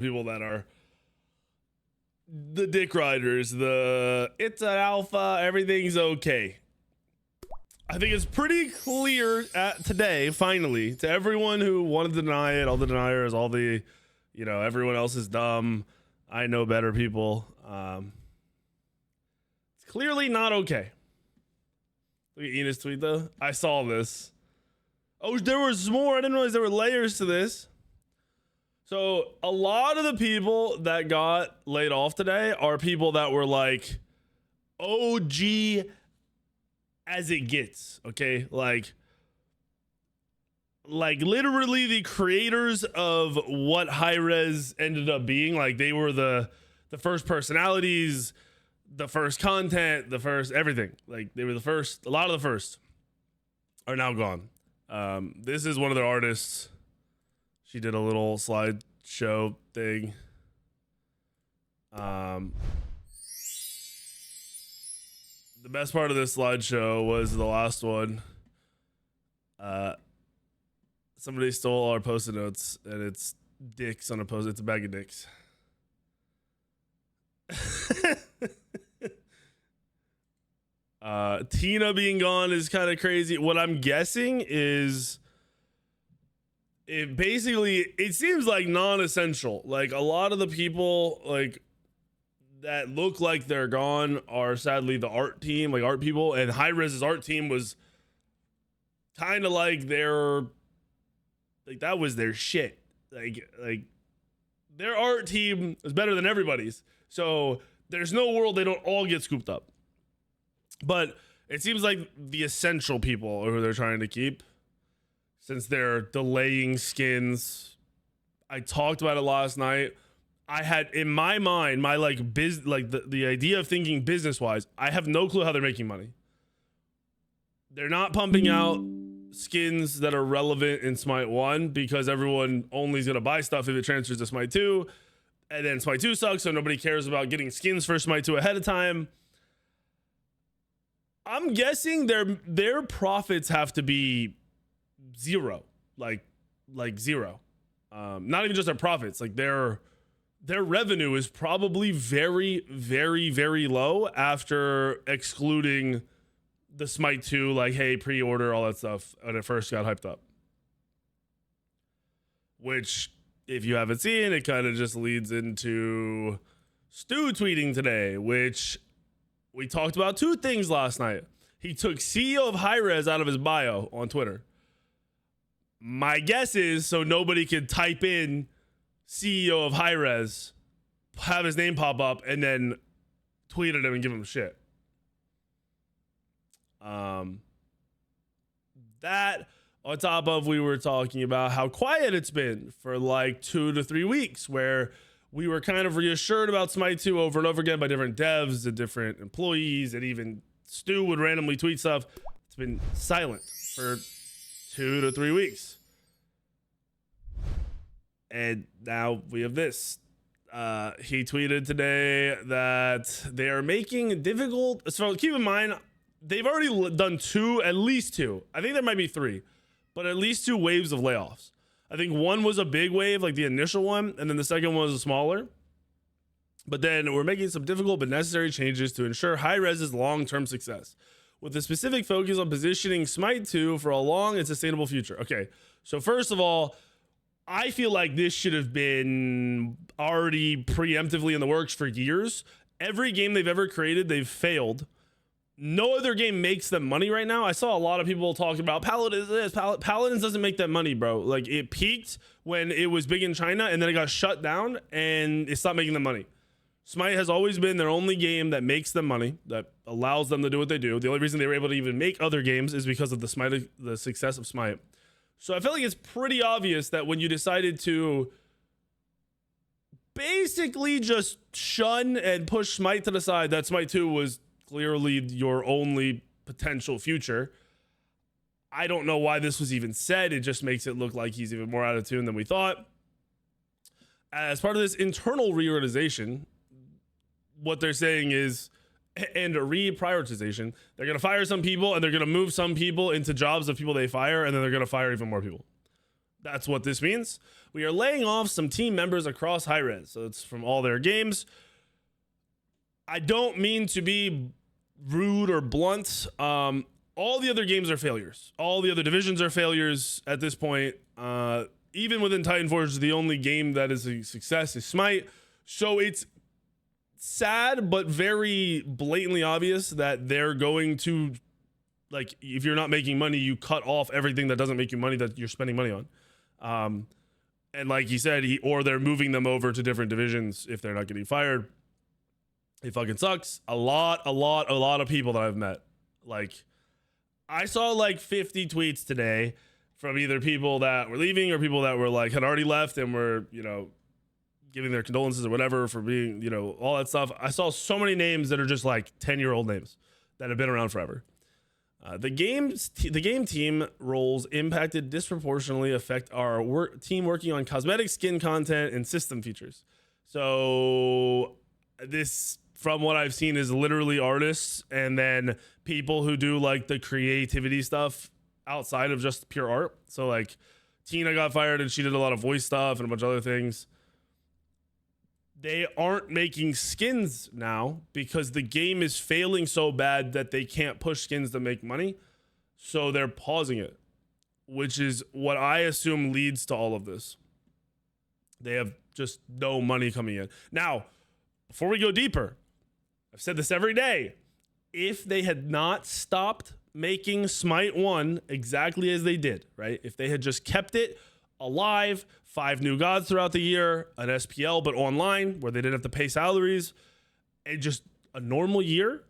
people that are the dick riders, the it's an alpha, everything's okay. I think it's pretty clear today, finally, to everyone who wanted to deny it, all the deniers, all the, everyone else is dumb. I know better people. It's clearly not okay. Look at Enos tweet though. I saw this. Oh, there was more. I didn't realize there were layers to this. So a lot of the people that got laid off today are people that were like OG as it gets. Okay. Like literally the creators of what HiRez ended up being. Like they were the first personalities, the first content, the first everything. Like they were the first. A lot of the first are now gone. This is one of their artists. She did a little slideshow thing. The best part of this slideshow was the last one. Somebody stole our post-it notes, and it's dicks on a post. It's a bag of dicks. Tina being gone is kind of crazy. What I'm guessing is it seems like non-essential. Like a lot of the people like that look like they're gone are sadly the art team, like art people, and HiRez's art team was kind of like that was their shit. Like their art team is better than everybody's. So there's no world they don't all get scooped up. But it seems like the essential people are who they're trying to keep, since they're delaying skins. I talked about it last night. I had in my mind, my the idea of thinking business wise, I have no clue how they're making money. They're not pumping out skins that are relevant in Smite 1 because everyone only is going to buy stuff if it transfers to Smite 2. And then Smite 2 sucks, so nobody cares about getting skins for Smite 2 ahead of time. I'm guessing their profits have to be zero, like zero. Not even just their profits, like their revenue is probably very, very, very low after excluding the Smite 2, like, hey, pre-order, all that stuff when it first got hyped up. Which, if you haven't seen, it kind of just leads into Stu tweeting today, which we talked about two things last night. He took CEO of HiRez out of his bio on Twitter. My guess is so nobody could type in CEO of HiRez, have his name pop up, and then tweet at him and give him shit. That on top of we were talking about how quiet it's been for like 2 to 3 weeks, where we were kind of reassured about Smite 2 over and over again by different devs and different employees, and even Stu would randomly tweet stuff. It's been silent for 2 to 3 weeks. And now we have this. He tweeted today that they are making difficult. So keep in mind, they've already done at least two. I think there might be three, but at least 2 waves of layoffs. I think one was a big wave, like the initial one, and then the second one was a smaller. But then we're making some difficult but necessary changes to ensure HiRez's long-term success, with a specific focus on positioning Smite 2 for a long and sustainable future. Okay, so first of all, I feel like this should have been already preemptively in the works for years. Every game they've ever created, they've failed. No other game makes them money right now. I saw a lot of people talking about Paladins this. Paladins doesn't make that money, bro. Like, it peaked when it was big in China, and then it got shut down, and it stopped making them money. Smite has always been their only game that makes them money, that allows them to do what they do. The only reason they were able to even make other games is because of the success of Smite. So I feel like it's pretty obvious that when you decided to basically just shun and push Smite to the side, that Smite 2 was clearly your only potential future. I don't know why this was even said. It just makes it look like he's even more out of tune than we thought. As part of this internal reorganization, what they're saying is, and a reprioritization, they're going to fire some people and they're going to move some people into jobs of people they fire, and then they're going to fire even more people. That's what this means. We are laying off some team members across Hi-Rez. So it's from all their games. I don't mean to be rude or blunt. All the other games are failures. All the other divisions are failures at this point. Even within Titan Forge, the only game that is a success is Smite. So it's sad, but very blatantly obvious that they're going to, like, if you're not making money, you cut off everything that doesn't make you money that you're spending money on. And like he said, or they're moving them over to different divisions if they're not getting fired. It fucking sucks. A lot of people that I've met. Like, I saw like 50 tweets today from either people that were leaving or people that were like, had already left and were, you know, giving their condolences or whatever for being, you know, all that stuff. I saw so many names that are just like 10-year-old names that have been around forever. The game team roles impacted disproportionately affect our team working on cosmetic, skin content, and system features. So this, from what I've seen, is literally artists and then people who do like the creativity stuff outside of just pure art. So like Tina got fired and she did a lot of voice stuff and a bunch of other things. They aren't making skins now because the game is failing so bad that they can't push skins to make money. So they're pausing it, which is what I assume leads to all of this. They have just no money coming in. Now, before we go deeper, I've said this every day. If they had not stopped making Smite 1 exactly as they did, right? If they had just kept it alive, 5 new gods throughout the year, an SPL but online where they didn't have to pay salaries, and just a normal year,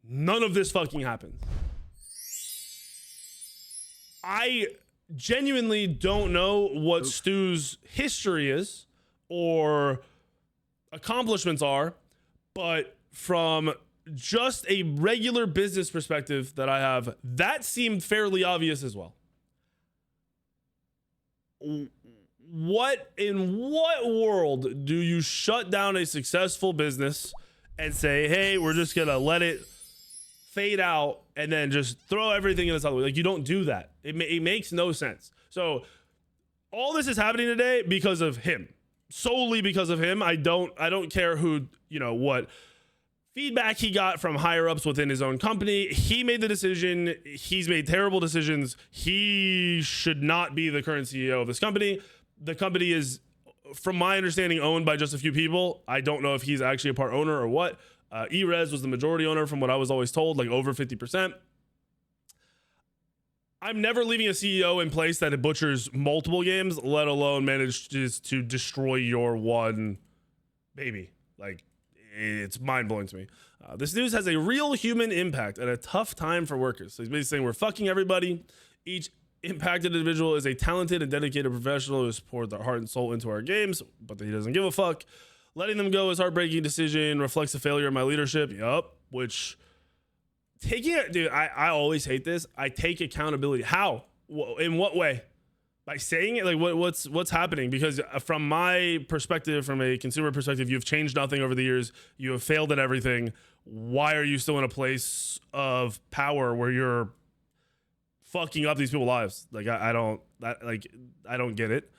none of this fucking happens. I genuinely don't know what Stu's history is or accomplishments are, but from just a regular business perspective that I have, that seemed fairly obvious as well. What in what world do you shut down a successful business and say, hey, we're just gonna let it fade out and then just throw everything in this other way? Like, you don't do that. It makes no sense. So all this is happening today because of him, solely because of him. I don't care who, you know, what feedback he got from higher ups within his own company. He made the decision. He's made terrible decisions. He should not be the current CEO of this company. The company is, from my understanding, owned by just a few people. I don't know if he's actually a part owner or what. HiRez was the majority owner from what I was always told, like over 50%. I'm never leaving a CEO in place that butchers multiple games, let alone manages to destroy your one baby. Like, it's mind-blowing to me. This news has a real human impact at a tough time for workers. So he's basically saying we're fucking everybody. Each impacted individual is a talented and dedicated professional who supports their heart and soul into our games, but he doesn't give a fuck. Letting them go is a heartbreaking decision, reflects a failure in my leadership. Yup. Which, taking it, dude, I always hate this. I take accountability. How? In what way? By saying it? Like, what's happening? Because from my perspective, from a consumer perspective, you've changed nothing over the years. You have failed at everything. Why are you still in a place of power where you're fucking up these people's lives? Like, I don't get it.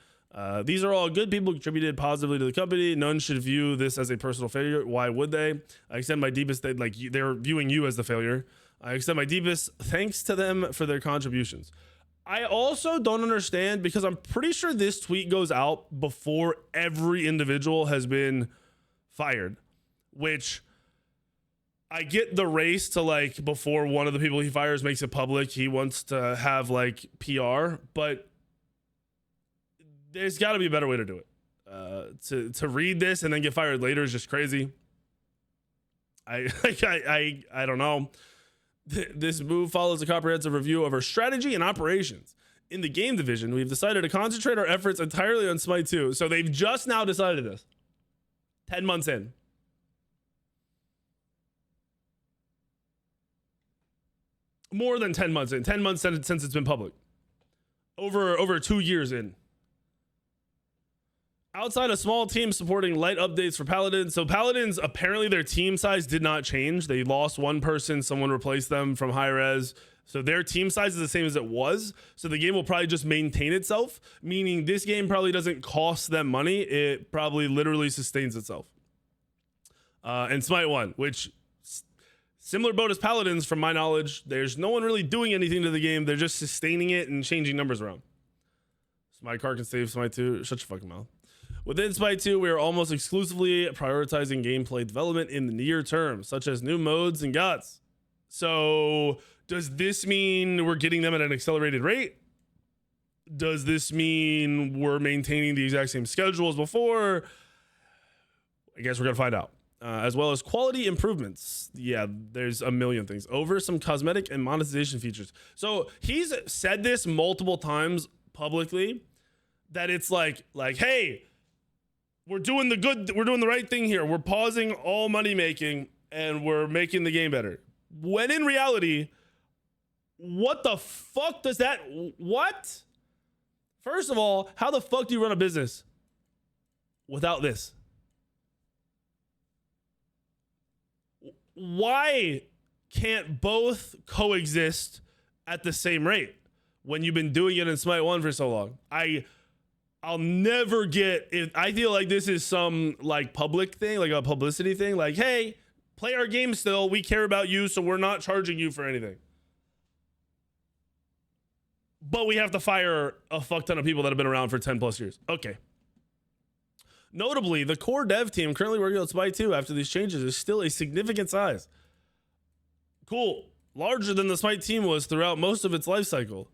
These are all good people who contributed positively to the company. None should view this as a personal failure. Why would they? I extend my deepest, they're viewing you as the failure. I extend my deepest thanks to them for their contributions. I also don't understand, because I'm pretty sure this tweet goes out before every individual has been fired, which I get the race to, like, before one of the people he fires makes it public, he wants to have like PR, but there's got to be a better way to do it. To read this and then get fired later is just crazy. I don't know. This move follows a comprehensive review of our strategy and operations. In the game division, we've decided to concentrate our efforts entirely on Smite 2. So they've just now decided this. 10 months in. More than 10 months in. 10 months since it's been public. Over 2 years in. Outside a small team supporting light updates for Paladins. So Paladins, apparently their team size did not change. They lost one person. Someone replaced them from HiRez. So their team size is the same as it was. So the game will probably just maintain itself, meaning this game probably doesn't cost them money. It probably literally sustains itself. And Smite 1, which similar boat as Paladins, from my knowledge. There's no one really doing anything to the game. They're just sustaining it and changing numbers around. Smite car can save Smite 2. Shut your fucking mouth. Within Smite 2, we are almost exclusively prioritizing gameplay development in the near term, such as new modes and gods. So does this mean we're getting them at an accelerated rate? Does this mean we're maintaining the exact same schedule as before? I guess we're going to find out. As well as quality improvements. Yeah, there's a million things. Over some cosmetic and monetization features. So he's said this multiple times publicly, that it's like, hey, we're doing the right thing here. We're pausing all money making and we're making the game better. When in reality, what the fuck does that, what? First of all, how the fuck do you run a business without this? Why can't both coexist at the same rate when you've been doing it in Smite 1 for so long? I'll never get it. I feel like this is some like public thing, like a publicity thing. Like, hey, play our game still. We care about you, so we're not charging you for anything. But we have to fire a fuck ton of people that have been around for 10 plus years. Okay. Notably, the core dev team currently working on Smite 2 after these changes is still a significant size. Cool. Larger than the Smite team was throughout most of its life cycle.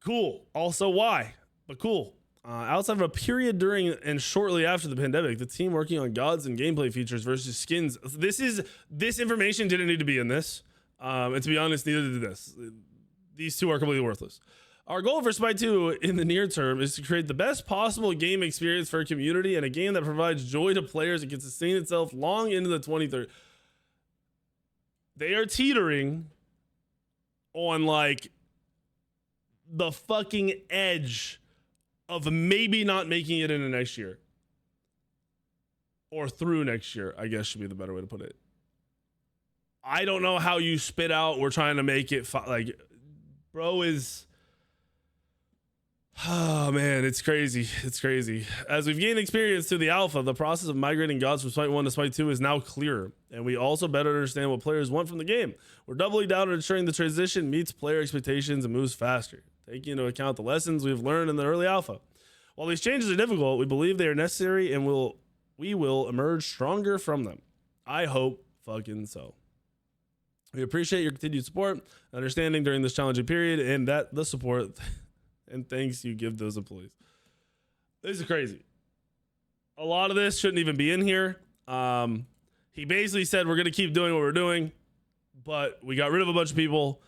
Cool. Also, why? But cool. Outside of a period during and shortly after the pandemic, the team working on gods and gameplay features versus skins. This information didn't need to be in this. And to be honest, neither did this. These two are completely worthless. Our goal for Smite 2 in the near term is to create the best possible game experience for a community and a game that provides joy to players and can sustain itself long into the 2030s. They are teetering on like the fucking edge of maybe not making it in the next year. Or through next year, I guess should be the better way to put it. I don't know how you spit out, we're trying to make it like, bro is... Oh man, it's crazy. It's crazy. As we've gained experience through the alpha, the process of migrating gods from Smite 1 to Smite 2 is now clearer, and we also better understand what players want from the game. We're doubling down on ensuring the transition meets player expectations and moves faster, taking into account the lessons we've learned in the early alpha. While these changes are difficult, we believe they are necessary and we will emerge stronger from them. I hope fucking so. We appreciate your continued support, understanding during this challenging period, and that the support and thanks you give those employees. This is crazy. A lot of this shouldn't even be in here. He basically said we're going to keep doing what we're doing, but we got rid of a bunch of people,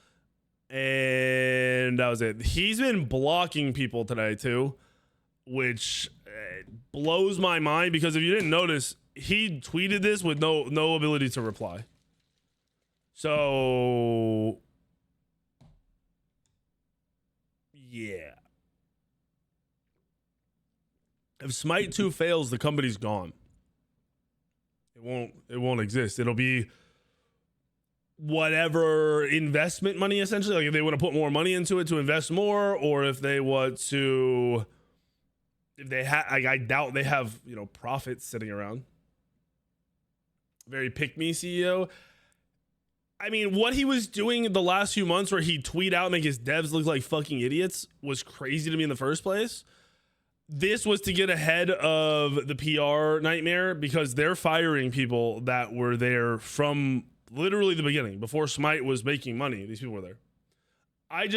and that was it. He's been blocking people today too, which blows my mind, because if you didn't notice, he tweeted this with no ability to reply. So yeah. If Smite 2 fails, the company's gone. It won't exist. It'll be whatever investment money, essentially. Like if they want to put more money into it to invest more, or if they want to, if they have, I doubt they have, profits sitting around. Very pick-me CEO. I mean, what he was doing the last few months where he'd tweet out and make his devs look like fucking idiots was crazy to me in the first place. This was to get ahead of the PR nightmare, because they're firing people that were there from literally the beginning, before Smite was making money. These people were there. I'm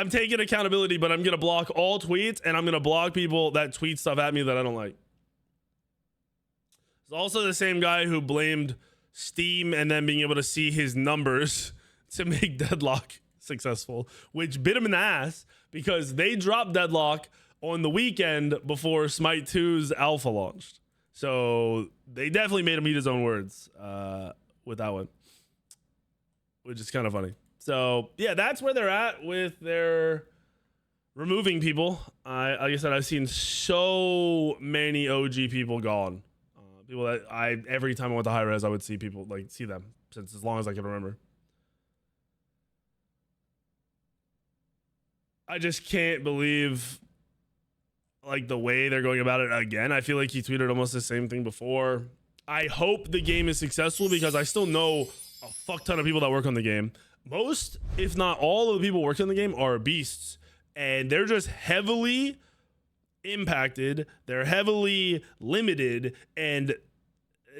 taking accountability, but I'm going to block all tweets, and I'm going to block people that tweet stuff at me that I don't like. It's also the same guy who blamed Steam and then being able to see his numbers to make Deadlock successful, which bit him in the ass, because they dropped Deadlock on the weekend before Smite 2's alpha launched. So they definitely made him eat his own words with that one, which is kind of funny. So yeah, that's where they're at with their removing people. Like I said, I've seen so many OG people gone. People that every time I went to Hi-Rez, I would see people, see them since as long as I can remember. I just can't believe like the way they're going about it again. I feel like he tweeted almost the same thing before. I hope the game is successful because I still know a fuck ton of people that work on the game. Most, if not all, of the people working on the game are beasts, and they're just heavily impacted. They're heavily limited, and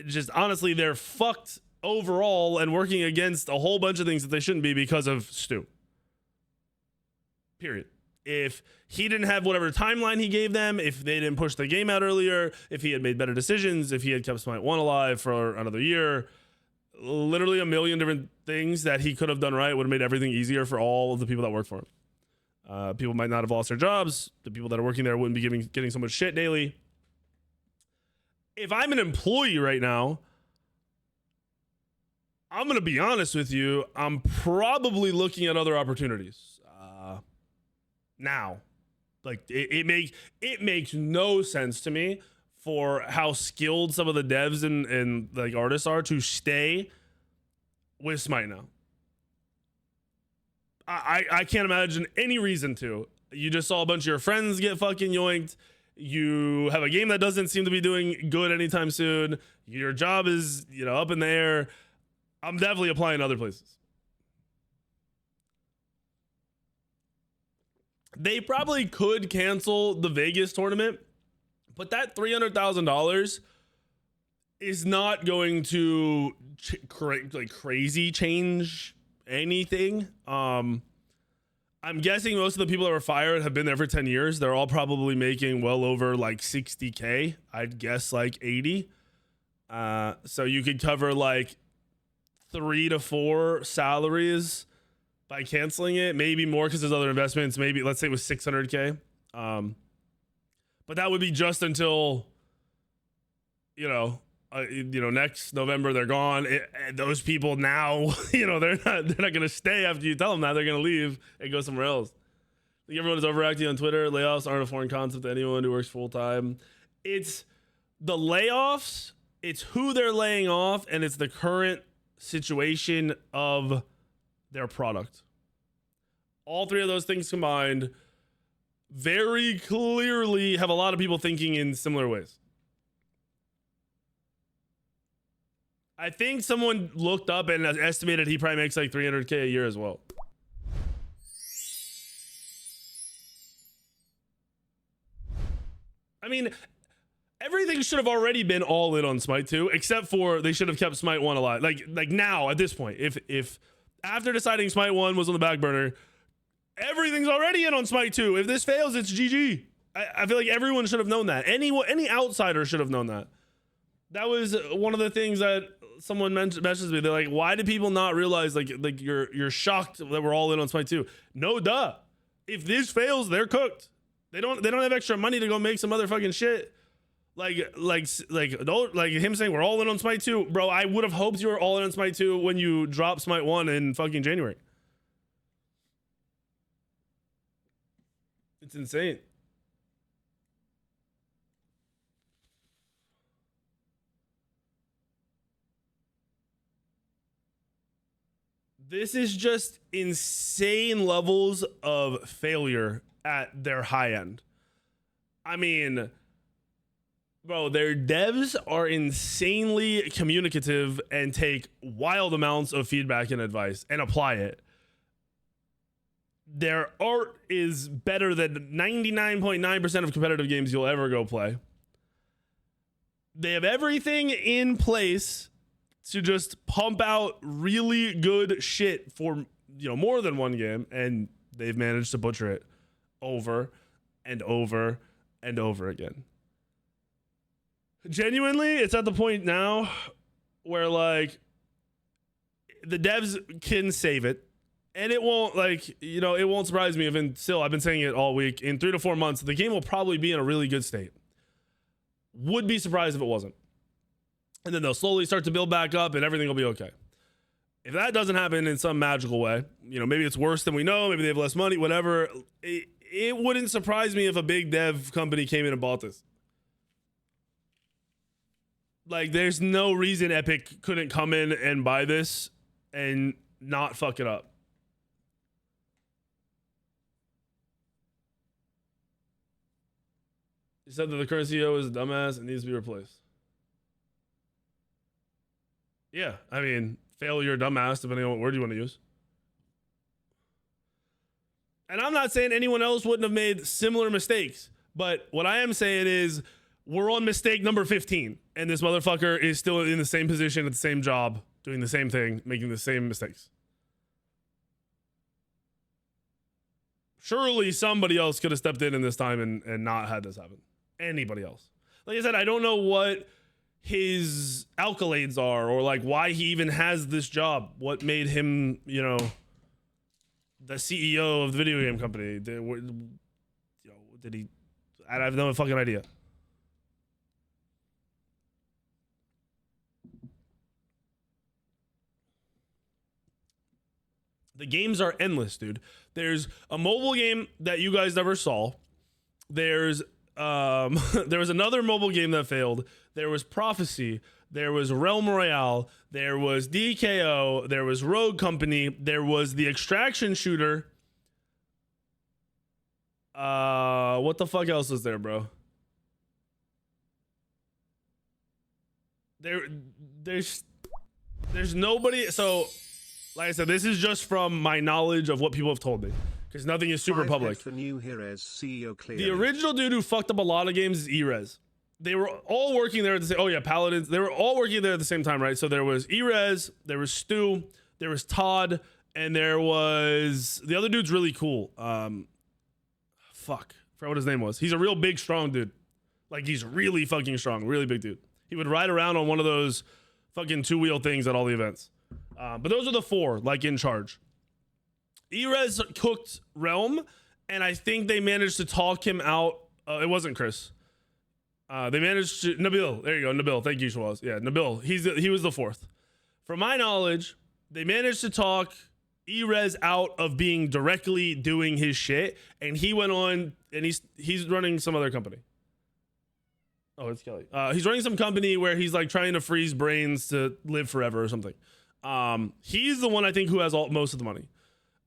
just honestly, they're fucked overall and working against a whole bunch of things that they shouldn't be because of Stu. Period. If he didn't have whatever timeline he gave them, if they didn't push the game out earlier, if he had made better decisions, if he had kept Smite 1 alive for another year, literally a million different things that he could have done right would have made everything easier for all of the people that work for him. People might not have lost their jobs. The people that are working there wouldn't be getting so much shit daily. If I'm an employee right now, I'm going to be honest with you, I'm probably looking at other opportunities. Now, like it makes no sense to me for how skilled some of the devs and like artists are to stay with Smite now. I can't imagine any reason to. You just saw a bunch of your friends get fucking yoinked. You have a game that doesn't seem to be doing good anytime soon. Your job is, up in the air. I'm definitely applying to other places. They probably could cancel the Vegas tournament, but that $300,000 is not going to crazy change anything. I'm guessing most of the people that were fired have been there for 10 years. They're all probably making well over like 60K. I'd guess like 80. So you could cover like 3 to 4 salaries by canceling it, maybe more because there's other investments. Maybe let's say it was 600K. But that would be just until, next November they're gone. Those people now, they're not going to stay after you tell them that. They're going to leave and go somewhere else. I think everyone is overacting on Twitter. Layoffs aren't a foreign concept to anyone who works full time. It's the layoffs. It's who they're laying off, and it's the current situation of their product. All three of those things combined very clearly have a lot of people thinking in similar ways. I think someone looked up and estimated he probably makes like 300K a year as well. I mean, everything should have already been all in on Smite 2, except for they should have kept Smite 1 alive. Like now at this point, if after deciding Smite 1 was on the back burner, everything's already in on Smite 2. If this fails, it's GG. I feel like everyone should have known that. Any outsider should have known that. That was one of the things that someone messaged me. They're like, why do people not realize like you're shocked that we're all in on Smite 2? No, duh. If this fails, they're cooked. They don't have extra money to go make some motherfucking shit. Like him saying we're all in on Smite 2, bro. I would have hoped you were all in on Smite 2 when you dropped Smite 1 in fucking January. It's insane. This is just insane levels of failure at their high end. I mean, bro, their devs are insanely communicative and take wild amounts of feedback and advice and apply it. Their art is better than 99.9% of competitive games you'll ever go play. They have everything in place to just pump out really good shit for more than one game, and they've managed to butcher it over and over and over again. Genuinely, it's at the point now where like the devs can save it, and it won't it won't surprise me if I've been saying it all week, in 3 to 4 months the game will probably be in a really good state. Would be surprised if it wasn't. And then they'll slowly start to build back up and everything will be okay. If that doesn't happen in some magical way, maybe it's worse than we know, maybe they have less money, whatever, it wouldn't surprise me if a big dev company came in and bought this. Like, there's no reason Epic couldn't come in and buy this and not fuck it up. He said that the current CEO is a dumbass and needs to be replaced. Yeah, I mean, failure, dumbass, depending on what word you want to use. And I'm not saying anyone else wouldn't have made similar mistakes, but what I am saying is we're on mistake number 15, and this motherfucker is still in the same position at the same job, doing the same thing, making the same mistakes. Surely somebody else could have stepped in this time and not had this happen. Anybody else. Like I said, I don't know what his accolades are or like why he even has this job. What made him, you know, the CEO of the video game company? Did he? I have no fucking idea. The games are endless, dude. There's a mobile game that you guys never saw. There's there was another mobile game that failed. There was Prophecy. There was Realm Royale. There was DKO. There was Rogue Company. There was the Extraction shooter. What the fuck else is there, bro? There's nobody. So, like I said, this is just from my knowledge of what people have told me, because nothing is super public. The new HiRez CEO clearly. The original dude who fucked up a lot of games is HiRez. They were all working there at the same. Oh yeah, Paladins. They were all working there at the same time, right? So there was HiRez, there was Stu, there was Todd, and there was the other dude's really cool. Fuck, I forgot what his name was. He's a real big, strong dude. Like he's really fucking strong, really big dude. He would ride around on one of those fucking two-wheel things at all the events. But those are the four, like, in charge. HiRez cooked Realm, and I think they managed to talk him out. It wasn't Chris. They managed to... Nabil. There you go, Nabil. Thank you, Shawaz. Yeah, Nabil. He was the fourth. From my knowledge, they managed to talk HiRez out of being directly doing his shit, and he went on, and he's running some other company. Oh, it's Kelly. He's running some company where he's, like, trying to freeze brains to live forever or something. He's the one I think who has most of the money.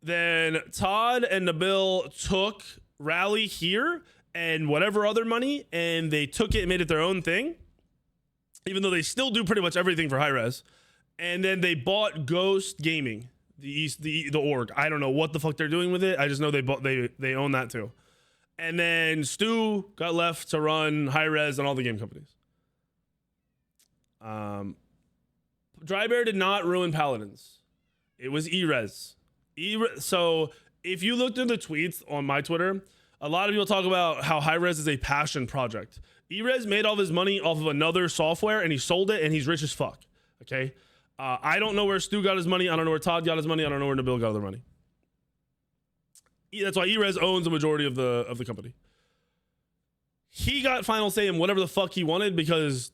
Then Todd and Nabil took Rally here and whatever other money, and they took it and made it their own thing, even though they still do pretty much everything for HiRez. And then they bought Ghost Gaming, the org. I don't know what the fuck they're doing with it. I just know they own that too. And then Stu got left to run HiRez and all the game companies. Dry Bear did not ruin Paladins. It was HiRez. So if you looked at the tweets on my Twitter, a lot of people talk about how HiRez is a passion project. HiRez made all of his money off of another software and he sold it and he's rich as fuck. Okay. I don't know where Stu got his money. I don't know where Todd got his money. I don't know where Nabil got their money. That's why HiRez owns a majority of the company. He got final say in whatever the fuck he wanted because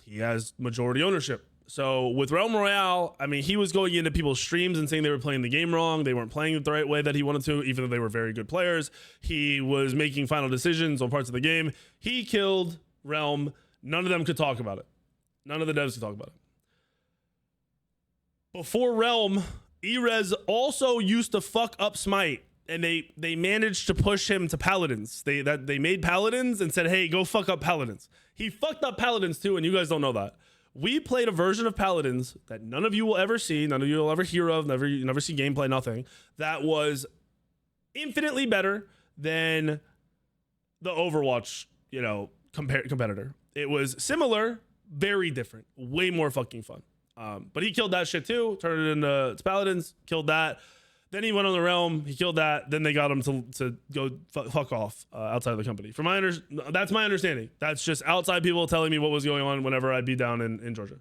he has majority ownership. So with Realm Royale, I mean, he was going into people's streams and saying they were playing the game wrong. They weren't playing it the right way that he wanted to, even though they were very good players. He was making final decisions on parts of the game. He killed Realm. None of them could talk about it. None of the devs could talk about it. Before Realm, HiRez also used to fuck up Smite, and they managed to push him to Paladins. They made Paladins and said, hey, go fuck up Paladins. He fucked up Paladins too, and you guys don't know that. We played a version of Paladins that none of you will ever see, none of you will ever hear of, never see gameplay, nothing. That was infinitely better than the Overwatch, competitor. It was similar, very different, way more fucking fun. But he killed that shit too, turned it into Paladins, killed that. Then he went on the Realm, he killed that. Then they got him to go fuck off outside of the company. That's my understanding. That's just outside people telling me what was going on whenever I'd be down in Georgia.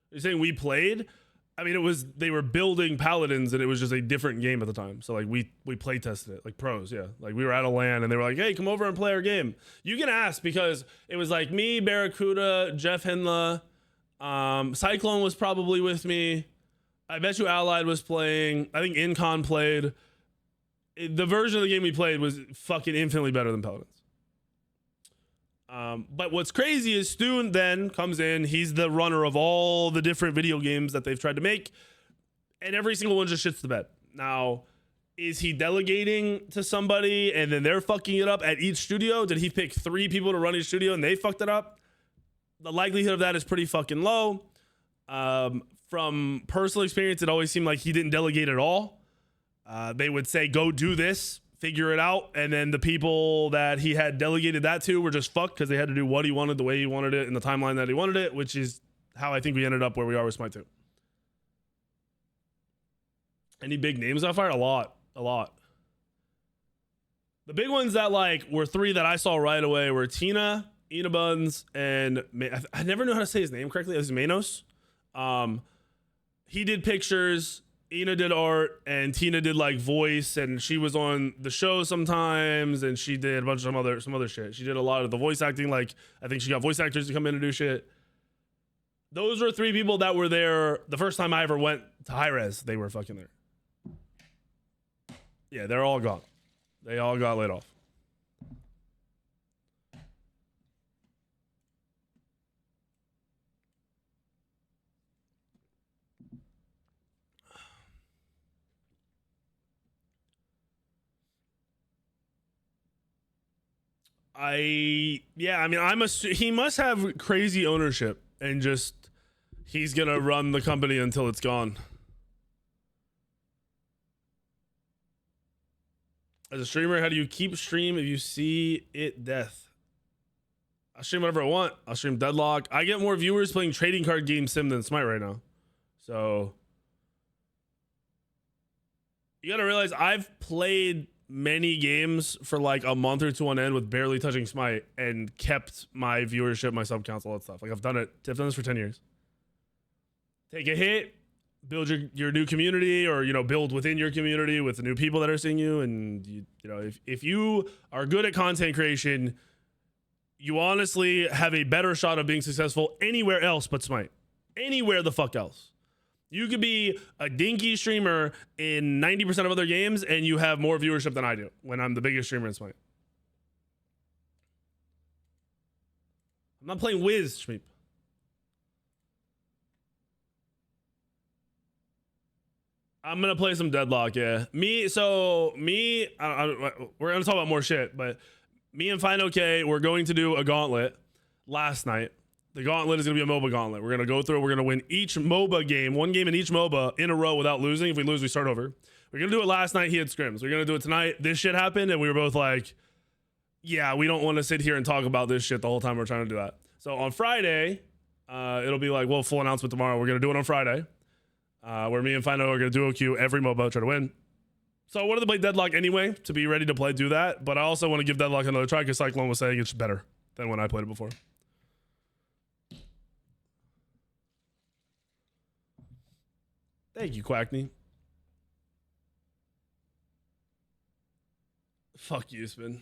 You're saying we played? I mean, they were building Paladins and it was just a different game at the time. So like we play tested it like pros. Yeah. Like we were at a LAN and they were like, hey, come over and play our game. You can ask because it was like me, Barracuda, Jeff Hinla, Cyclone was probably with me. I bet you Allied was playing. I think Incon played. The version of the game we played was fucking infinitely better than Paladins. But what's crazy is Stu then comes in. He's the runner of all the different video games that they've tried to make. and every single one just shits the bed. Now, is he delegating to somebody and then they're fucking it up at each studio? Did he pick 3 people to run each studio and they fucked it up? The likelihood of that is pretty fucking low. From personal experience, it always seemed like he didn't delegate at all. They would say, go do this, figure it out. And then the people that he had delegated that to were just fucked because they had to do what he wanted, the way he wanted it, in the timeline that he wanted it, which is how I think we ended up where we are with Smite 2. Any big names I fired? A lot. The big ones that like were 3 that I saw right away were Tina, Ina Buns, and I never knew how to say his name correctly. It was Manos. He did pictures, Ina did art, and Tina did like voice, and she was on the show sometimes, and she did a bunch of some other shit. She did a lot of the voice acting. Like I think she got voice actors to come in and do shit. Those were 3 people that were there the first time I ever went to HiRez. They were fucking there. Yeah, they're all gone. They all got laid off. I mean, he must have crazy ownership and just he's gonna run the company until it's gone. As a streamer, how do you keep stream if you see it death? I'll stream whatever I want. I'll stream Deadlock. I get more viewers playing trading card game sim than Smite right now. So you gotta realize I've played many games for like a month or 2 on end with barely touching Smite and kept my viewership, my sub counts, all that stuff. Like I've done this for 10 years. Take a hit, build your new community, or build within your community with the new people that are seeing you. And if you are good at content creation, you honestly have a better shot of being successful anywhere else but Smite. Anywhere the fuck else. You could be a dinky streamer in 90% of other games and you have more viewership than I do when I'm the biggest streamer in Smite. I'm not playing Wiz, Shmeep. I'm gonna play some Deadlock, yeah. We're gonna talk about more shit, but me and Fine OK, we're going to do a gauntlet last night. The gauntlet is gonna be a MOBA gauntlet. We're gonna go through, we're gonna win each MOBA game, 1 game in each MOBA in a row without losing. If we lose, we start over. We're gonna do it last night, he had scrims. We're gonna do it tonight. This shit happened, and we were both like, yeah, we don't wanna sit here and talk about this shit the whole time we're trying to do that. So on Friday, it'll be like, well, full announcement tomorrow. We're gonna do it on Friday. Where me and Fino are going to duo queue every MOBA, try to win. So I wanted to play Deadlock anyway, to be ready to do that. But I also want to give Deadlock another try because Cyclone was saying it's better than when I played it before. Thank you, Quackney. Fuck you, Spin.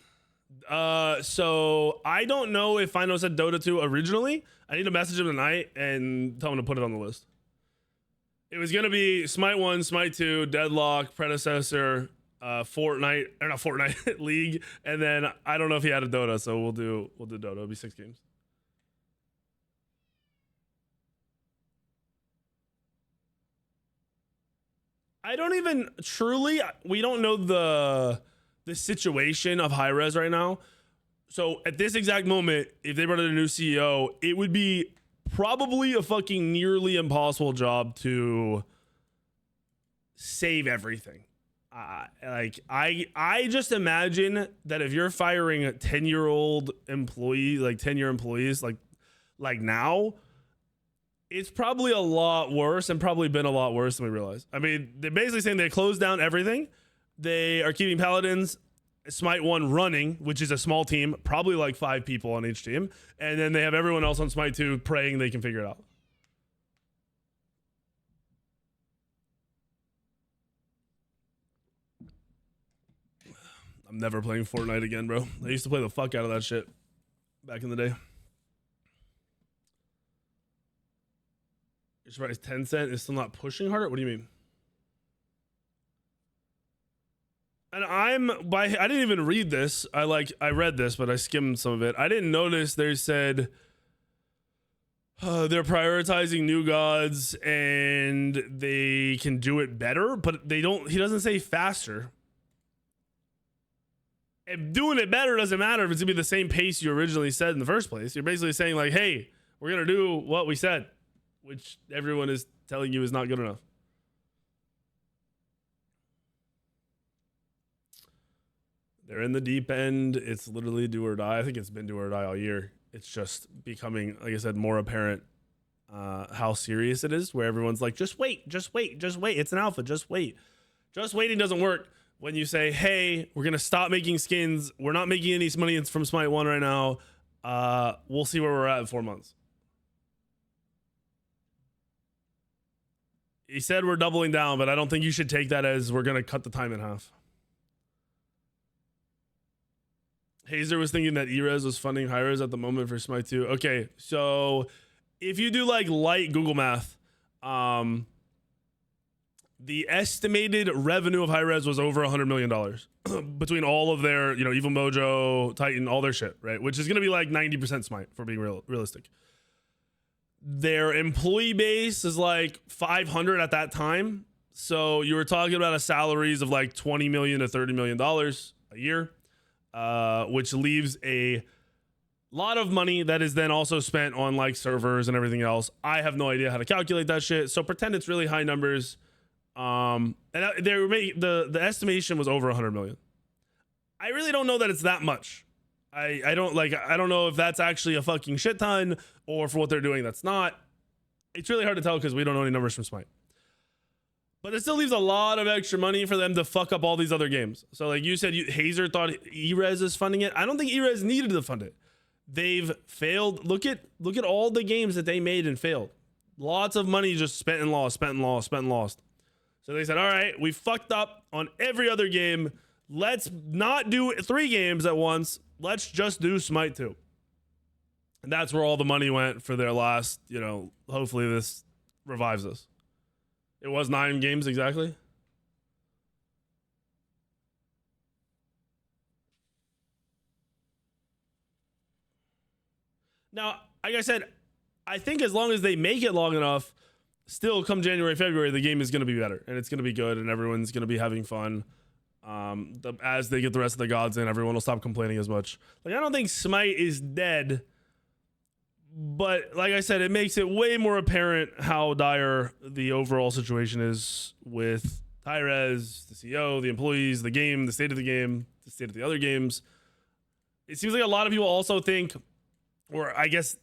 So I don't know if Fino said Dota 2 originally. I need to message him tonight and tell him to put it on the list. It was gonna be Smite 1, Smite 2, Deadlock, Predecessor, Fortnite, or not Fortnite, League, and then I don't know if he had a Dota, so we'll do Dota. It'll be 6 games. I don't even we don't know the situation of HiRez right now. So at this exact moment, if they brought in a new CEO, it would be probably a fucking nearly impossible job to save everything. I just imagine that if you're firing a 10-year-old employee, like 10-year employees, like now, it's probably a lot worse and probably been a lot worse than we realize. I mean, they're basically saying they closed down everything. They are keeping Paladins, Smite 1 running, which is a small team, probably like 5 people on each team. And then they have everyone else on Smite 2 praying they can figure it out. I'm never playing Fortnite again, bro. I used to play the fuck out of that shit back in the day. You're surprised Tencent is still not pushing harder? What do you mean? And I didn't even read this. I read this, but I skimmed some of it. I didn't notice they said They're prioritizing new gods and they can do it better, but they don't. He doesn't say faster. And doing it better doesn't matter if it's gonna be the same pace you originally said in the first place. You're basically saying like, hey, we're gonna do what we said, which everyone is telling you is not good enough. They're in the deep end. It's literally do or die. I think it's been do or die all year. It's just becoming, like I said, more apparent how serious it is, where everyone's like, just wait, just wait, just wait. It's an alpha, just wait. Just waiting doesn't work when you say, hey, we're going to stop making skins. We're not making any money from Smite 1 right now. We'll see where we're at in 4 months. He said we're doubling down, but I don't think you should take that as we're going to cut the time in half. Hazer was thinking that HiRez was funding HiRez at the moment for Smite 2. Okay, so if you do like light Google math, the estimated revenue of HiRez was over $100 million between all of their, you know, Evil Mojo, Titan, all their shit, right? Which is going to be like 90% Smite, for being realistic. Their employee base is like 500 at that time. So you were talking about a salaries of like $20 million to $30 million a year. Which leaves a lot of money that is then also spent on like servers and everything else. I have no idea how to calculate that shit, so pretend it's really high numbers. And the estimation was over 100 million. I really don't know that it's that much. I don't know if that's actually a fucking shit ton, or for what they're doing that's not. It's really hard to tell because we don't know any numbers from Smite. But it still leaves a lot of extra money for them to fuck up all these other games. So like you said, Hazer thought HiRez is funding it. I don't think HiRez needed to fund it. They've failed. Look at all the games that they made and failed. Lots of money just spent and lost, spent and lost, spent and lost. So they said, all right, we fucked up on every other game. Let's not do 3 games at once. Let's just do Smite 2. And that's where all the money went for their last, you know, hopefully this revives us. It was 9 games exactly. Now, like I said, I think as long as they make it long enough, still come January, February, the game is going to be better and it's going to be good and everyone's going to be having fun. As they get the rest of the gods in, everyone will stop complaining as much. Like, I don't think Smite is dead. But like I said, it makes it way more apparent how dire the overall situation is with HiRez, the CEO, the employees, the game, the state of the game, the state of the other games. It seems like a lot of people also think, or I guess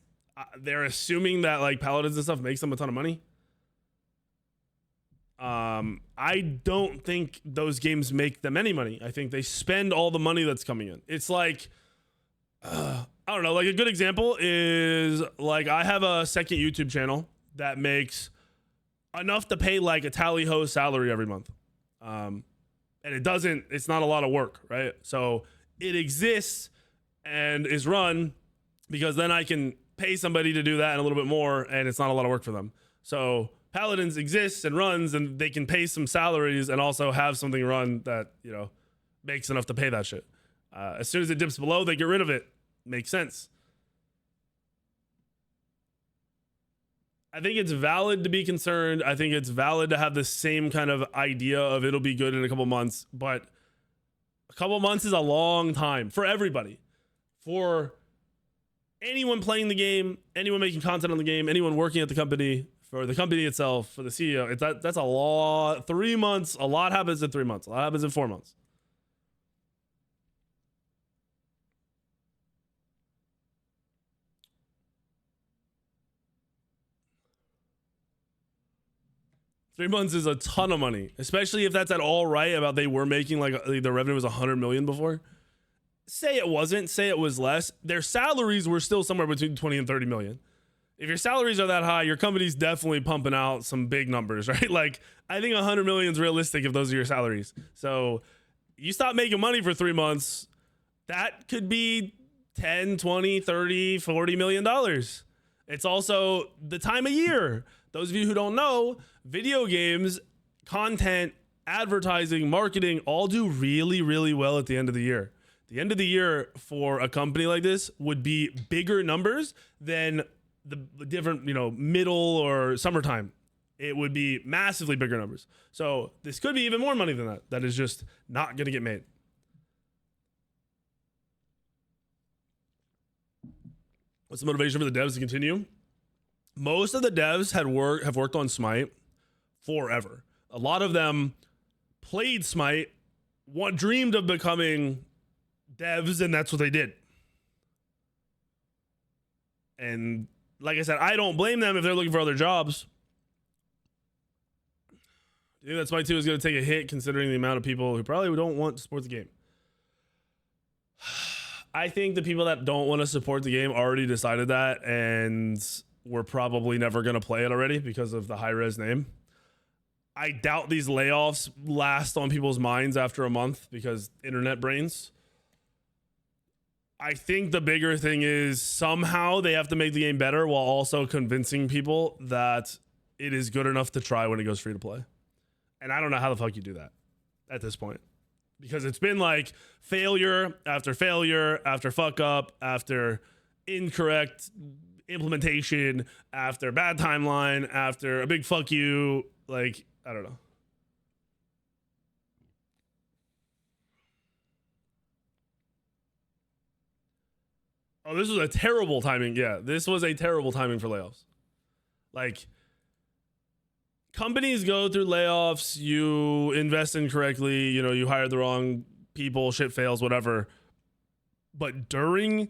they're assuming that like Paladins and stuff makes them a ton of money. I don't think those games make them any money. I think they spend all the money that's coming in. It's like, I don't know, like a good example is like I have a second YouTube channel that makes enough to pay like a tally ho salary every month. And it's not a lot of work, right? So it exists and is run because then I can pay somebody to do that and a little bit more, and it's not a lot of work for them. So Paladins exists and runs, and they can pay some salaries and also have something run that, you know, makes enough to pay that shit. As soon as it dips below, they get rid of it. Makes sense. I think it's valid to be concerned. I think it's valid to have the same kind of idea of it'll be good in a couple months, but a couple months is a long time for everybody. For anyone playing the game, anyone making content on the game, anyone working at the company, for the company itself, for the CEO, that's a lot. 3 months, a lot happens in 3 months. A lot happens in 4 months. $3 months is a ton of money, especially if that's at all right about they were making like the revenue was 100 million before. Say it wasn't, say it was less. Their salaries were still somewhere between 20 and 30 million. If your salaries are that high, your company's definitely pumping out some big numbers, right? Like I think 100 million is realistic if those are your salaries. So you stop making money for 3 months, that could be 10, 20, 30, 40 million dollars. It's also the time of year. Those of you who don't know, video games, content, advertising, marketing all do really, really well at the end of the year. The end of the year for a company like this would be bigger numbers than the different, you know, middle or summertime, it would be massively bigger numbers. So this could be even more money than that. That is just not going to get made. What's the motivation for the devs to continue? Most of the devs have worked on Smite forever. A lot of them played Smite, dreamed of becoming devs, and that's what they did. And like I said, I don't blame them if they're looking for other jobs. Do you think that Smite 2 is going to take a hit considering the amount of people who probably don't want to support the game? I think the people that don't want to support the game already decided that, and we're probably never going to play it already because of the HiRez name. I doubt these layoffs last on people's minds after a month because internet brains. I think the bigger thing is somehow they have to make the game better while also convincing people that it is good enough to try when it goes free to play. And I don't know how the fuck you do that at this point. Because it's been like failure after fuck up, after incorrect implementation, after bad timeline, after a big fuck you. Like, I don't know. Oh, this was a terrible timing. Yeah, this was a terrible timing for layoffs. Like, companies go through layoffs, you invest incorrectly, you know, you hire the wrong people, shit fails, whatever. But during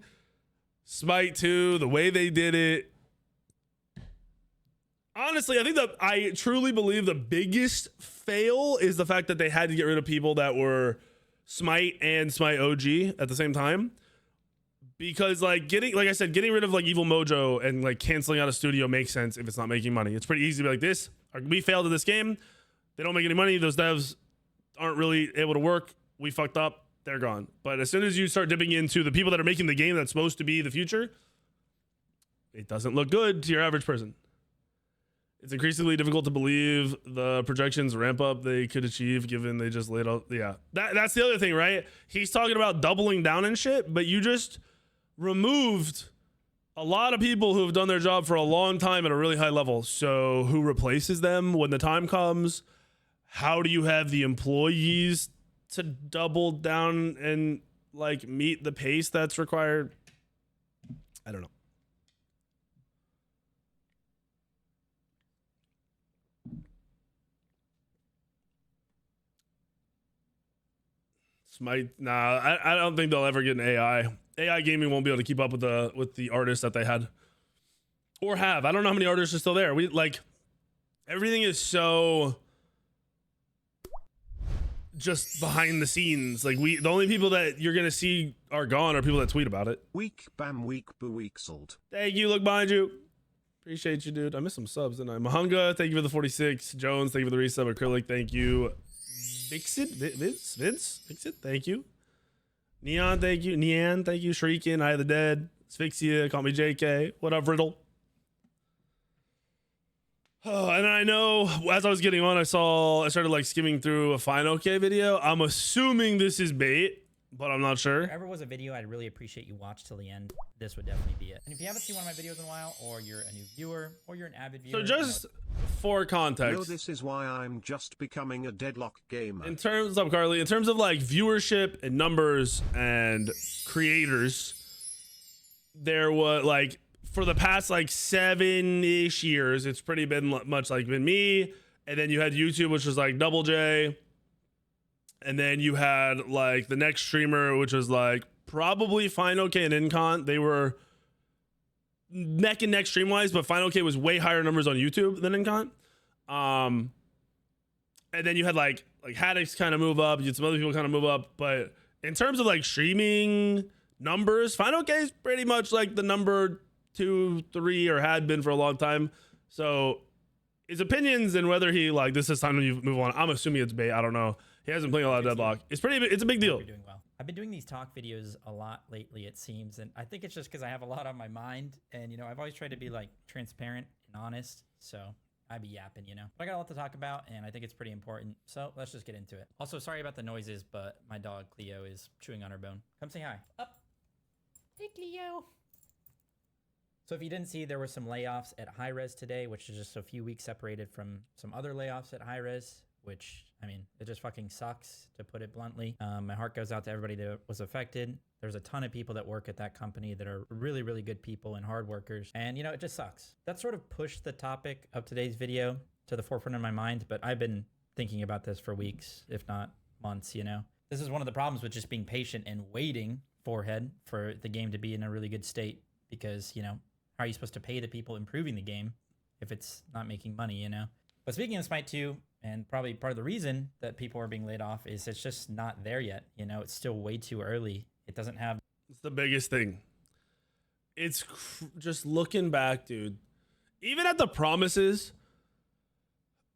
Smite 2, the way they did it, honestly, I truly believe the biggest fail is the fact that they had to get rid of people that were Smite and Smite OG at the same time. Because like getting rid of like Evil Mojo and like canceling out a studio makes sense if it's not making money. It's pretty easy to be like this. We failed at this game. They don't make any money. Those devs aren't really able to work. We fucked up. They're gone. But as soon as you start dipping into the people that are making the game that's supposed to be the future, it doesn't look good to your average person. It's increasingly difficult to believe the projections ramp up they could achieve given they just laid out. Yeah, that's the other thing, right? He's talking about doubling down and shit, but you just removed a lot of people who have done their job for a long time at a really high level. So who replaces them when the time comes? How do you have the employees to double down and like meet the pace that's required? I don't know. Smite, nah, I don't think they'll ever get an AI. AI gaming won't be able to keep up with the artists that they had or have. I don't know how many artists are still there. We like everything is so just behind the scenes. Like the only people that you're gonna see are gone are people that tweet about it. Weak bam weak beweeksled. Thank you. Look behind you. Appreciate you, dude. I missed some subs, didn't I? Mahunga, thank you for the 46. Jones, thank you for the resub. Acrylic, thank you. Vince, thank you. Neon, thank you. Neon, thank you. Shrieking, Eye of the Dead. Asphyxia, call me JK. What up, Riddle? Oh, and I know as I was getting on, I started like skimming through a Fine OK video. I'm assuming this is bait, but I'm not sure. If there ever was a video I'd really appreciate you watch till the end, this would definitely be it. And if you haven't seen one of my videos in a while, or you're a new viewer, or you're an avid viewer, so just for context, No, this is why I'm just becoming a deadlock gamer. In terms of Carly, in terms of like viewership and numbers and creators, there was like for the past like 7-ish years, it's pretty been much like been me, and then you had YouTube, which was like Double J, and then you had like the next streamer, which was like probably Fine OK and Incon. They were neck and neck stream wise, but Fine OK was way higher numbers on YouTube than Incon. And then you had like Haddix kind of move up, you had some other people kind of move up, but in terms of like streaming numbers, Fine OK is pretty much like the number 2, 3, or had been for a long time. So his opinions and whether he like this is time to move on. I'm assuming it's bait. I don't know. He hasn't played a lot of Deadlock. It's a big deal. You're doing well. I've been doing these talk videos a lot lately, it seems, and I think it's just because I have a lot on my mind, and you know, I've always tried to be like transparent and honest, so I be yapping, you know. But I got a lot to talk about, and I think it's pretty important, so let's just get into it. Also, sorry about the noises, but my dog Cleo is chewing on her bone. Come say hi. Up. Hey, Cleo. So if you didn't see, there were some layoffs at Hi-Rez today, which is just a few weeks separated from some other layoffs at Hi-Rez, which, I mean, it just fucking sucks, to put it bluntly. My heart goes out to everybody that was affected. There's a ton of people that work at that company that are really, really good people and hard workers. And, you know, it just sucks. That sort of pushed the topic of today's video to the forefront of my mind, but I've been thinking about this for weeks, if not months, you know? This is one of the problems with just being patient and waiting, forehead, for the game to be in a really good state, because, you know, how are you supposed to pay the people improving the game if it's not making money, you know? But speaking of Smite 2, and probably part of the reason that people are being laid off is it's just not there yet. You know, it's still way too early. It doesn't have... It's the biggest thing. It's just looking back, dude. Even at the promises,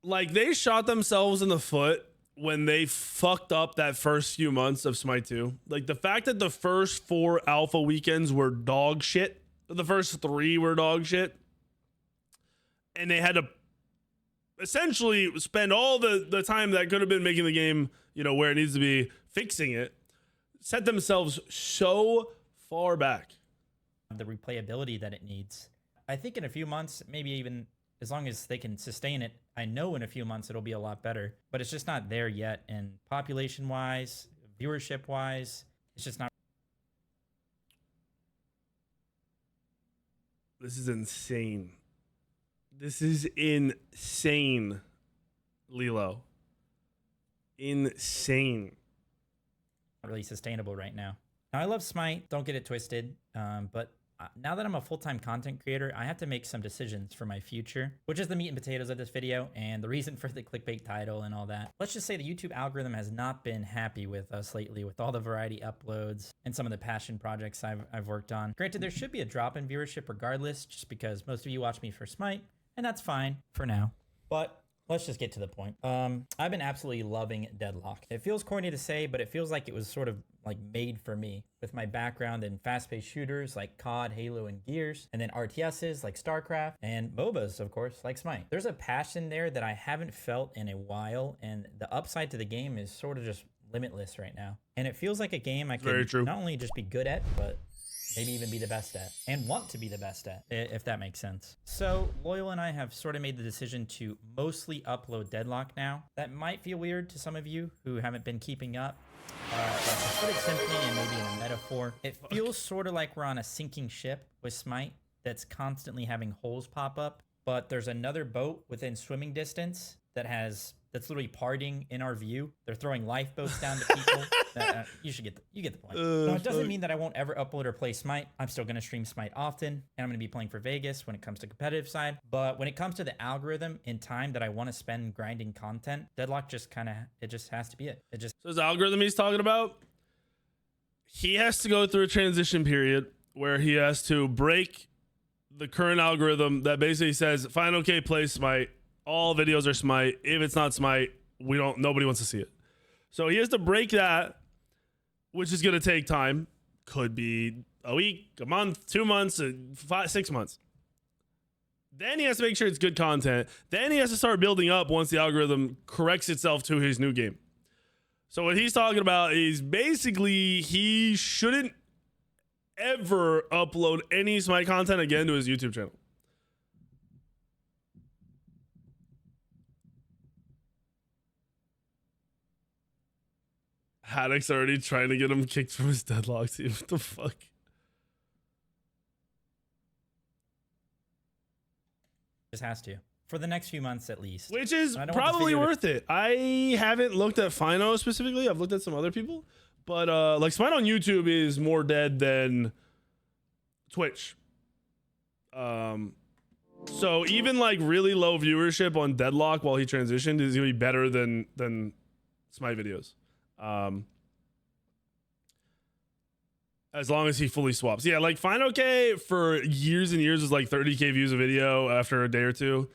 like, they shot themselves in the foot when they fucked up that first few months of Smite 2. Like, the fact that the first 4 alpha weekends were dog shit, the first 3 were dog shit, and they had to essentially spend all the time that could have been making the game, you know, where it needs to be, fixing it, set themselves so far back. The replayability that it needs. I think in a few months, maybe even as long as they can sustain it, I know in a few months it'll be a lot better, but it's just not there yet. And population-wise, viewership-wise, it's just not. This is insane. This is insane, Lilo. Insane. Not really sustainable right now. Now, I love Smite, don't get it twisted, but now that I'm a full-time content creator, I have to make some decisions for my future, which is the meat and potatoes of this video and the reason for the clickbait title and all that. Let's just say the YouTube algorithm has not been happy with us lately with all the variety uploads and some of the passion projects I've worked on. Granted, there should be a drop in viewership regardless, just because most of you watch me for Smite, and that's fine for now. But let's just get to the point. I've been absolutely loving Deadlock. It feels corny to say, but it feels like it was sort of like made for me with my background in fast-paced shooters like COD, Halo, and Gears, and then RTSs like StarCraft, and MOBAs, of course, like Smite. There's a passion there that I haven't felt in a while, and the upside to the game is sort of just limitless right now. And it feels like a game I can not only just be good at, but maybe even be the best at, and want to be the best at, if that makes sense. So Loyal and I have sort of made the decision to mostly upload Deadlock now. That might feel weird to some of you who haven't been keeping up. But to put it simply and maybe in a metaphor, it feels sort of like we're on a sinking ship with Smite that's constantly having holes pop up, but there's another boat within swimming distance that's literally partying in our view. They're throwing lifeboats down to people. You get the point. Now, it doesn't mean that I won't ever upload or play Smite. I'm still going to stream Smite often, and I'm going to be playing for Vegas when it comes to competitive side. But when it comes to the algorithm and time that I want to spend grinding content, Deadlock just it just has to be it. So his algorithm he's talking about, he has to go through a transition period where he has to break the current algorithm that basically says, fine, okay, play Smite. All videos are Smite. If it's not Smite, nobody wants to see it. So he has to break that, which is going to take time. Could be a week, a month, 2 months, 6 months. Then he has to make sure it's good content. Then he has to start building up once the algorithm corrects itself to his new game. So what he's talking about is basically he shouldn't ever upload any Smite content again to his YouTube channel. Haddock's already trying to get him kicked from his Deadlock team. What the fuck? just has to. For the next few months at least. Which is probably worth it. I haven't looked at Fino specifically. I've looked at some other people. But like Smite on YouTube is more dead than Twitch. So even like really low viewership on Deadlock while he transitioned is gonna be better than Smite videos. As long as he fully swaps. Yeah, like Fine OK for years and years was like 30K views a video after a day or two.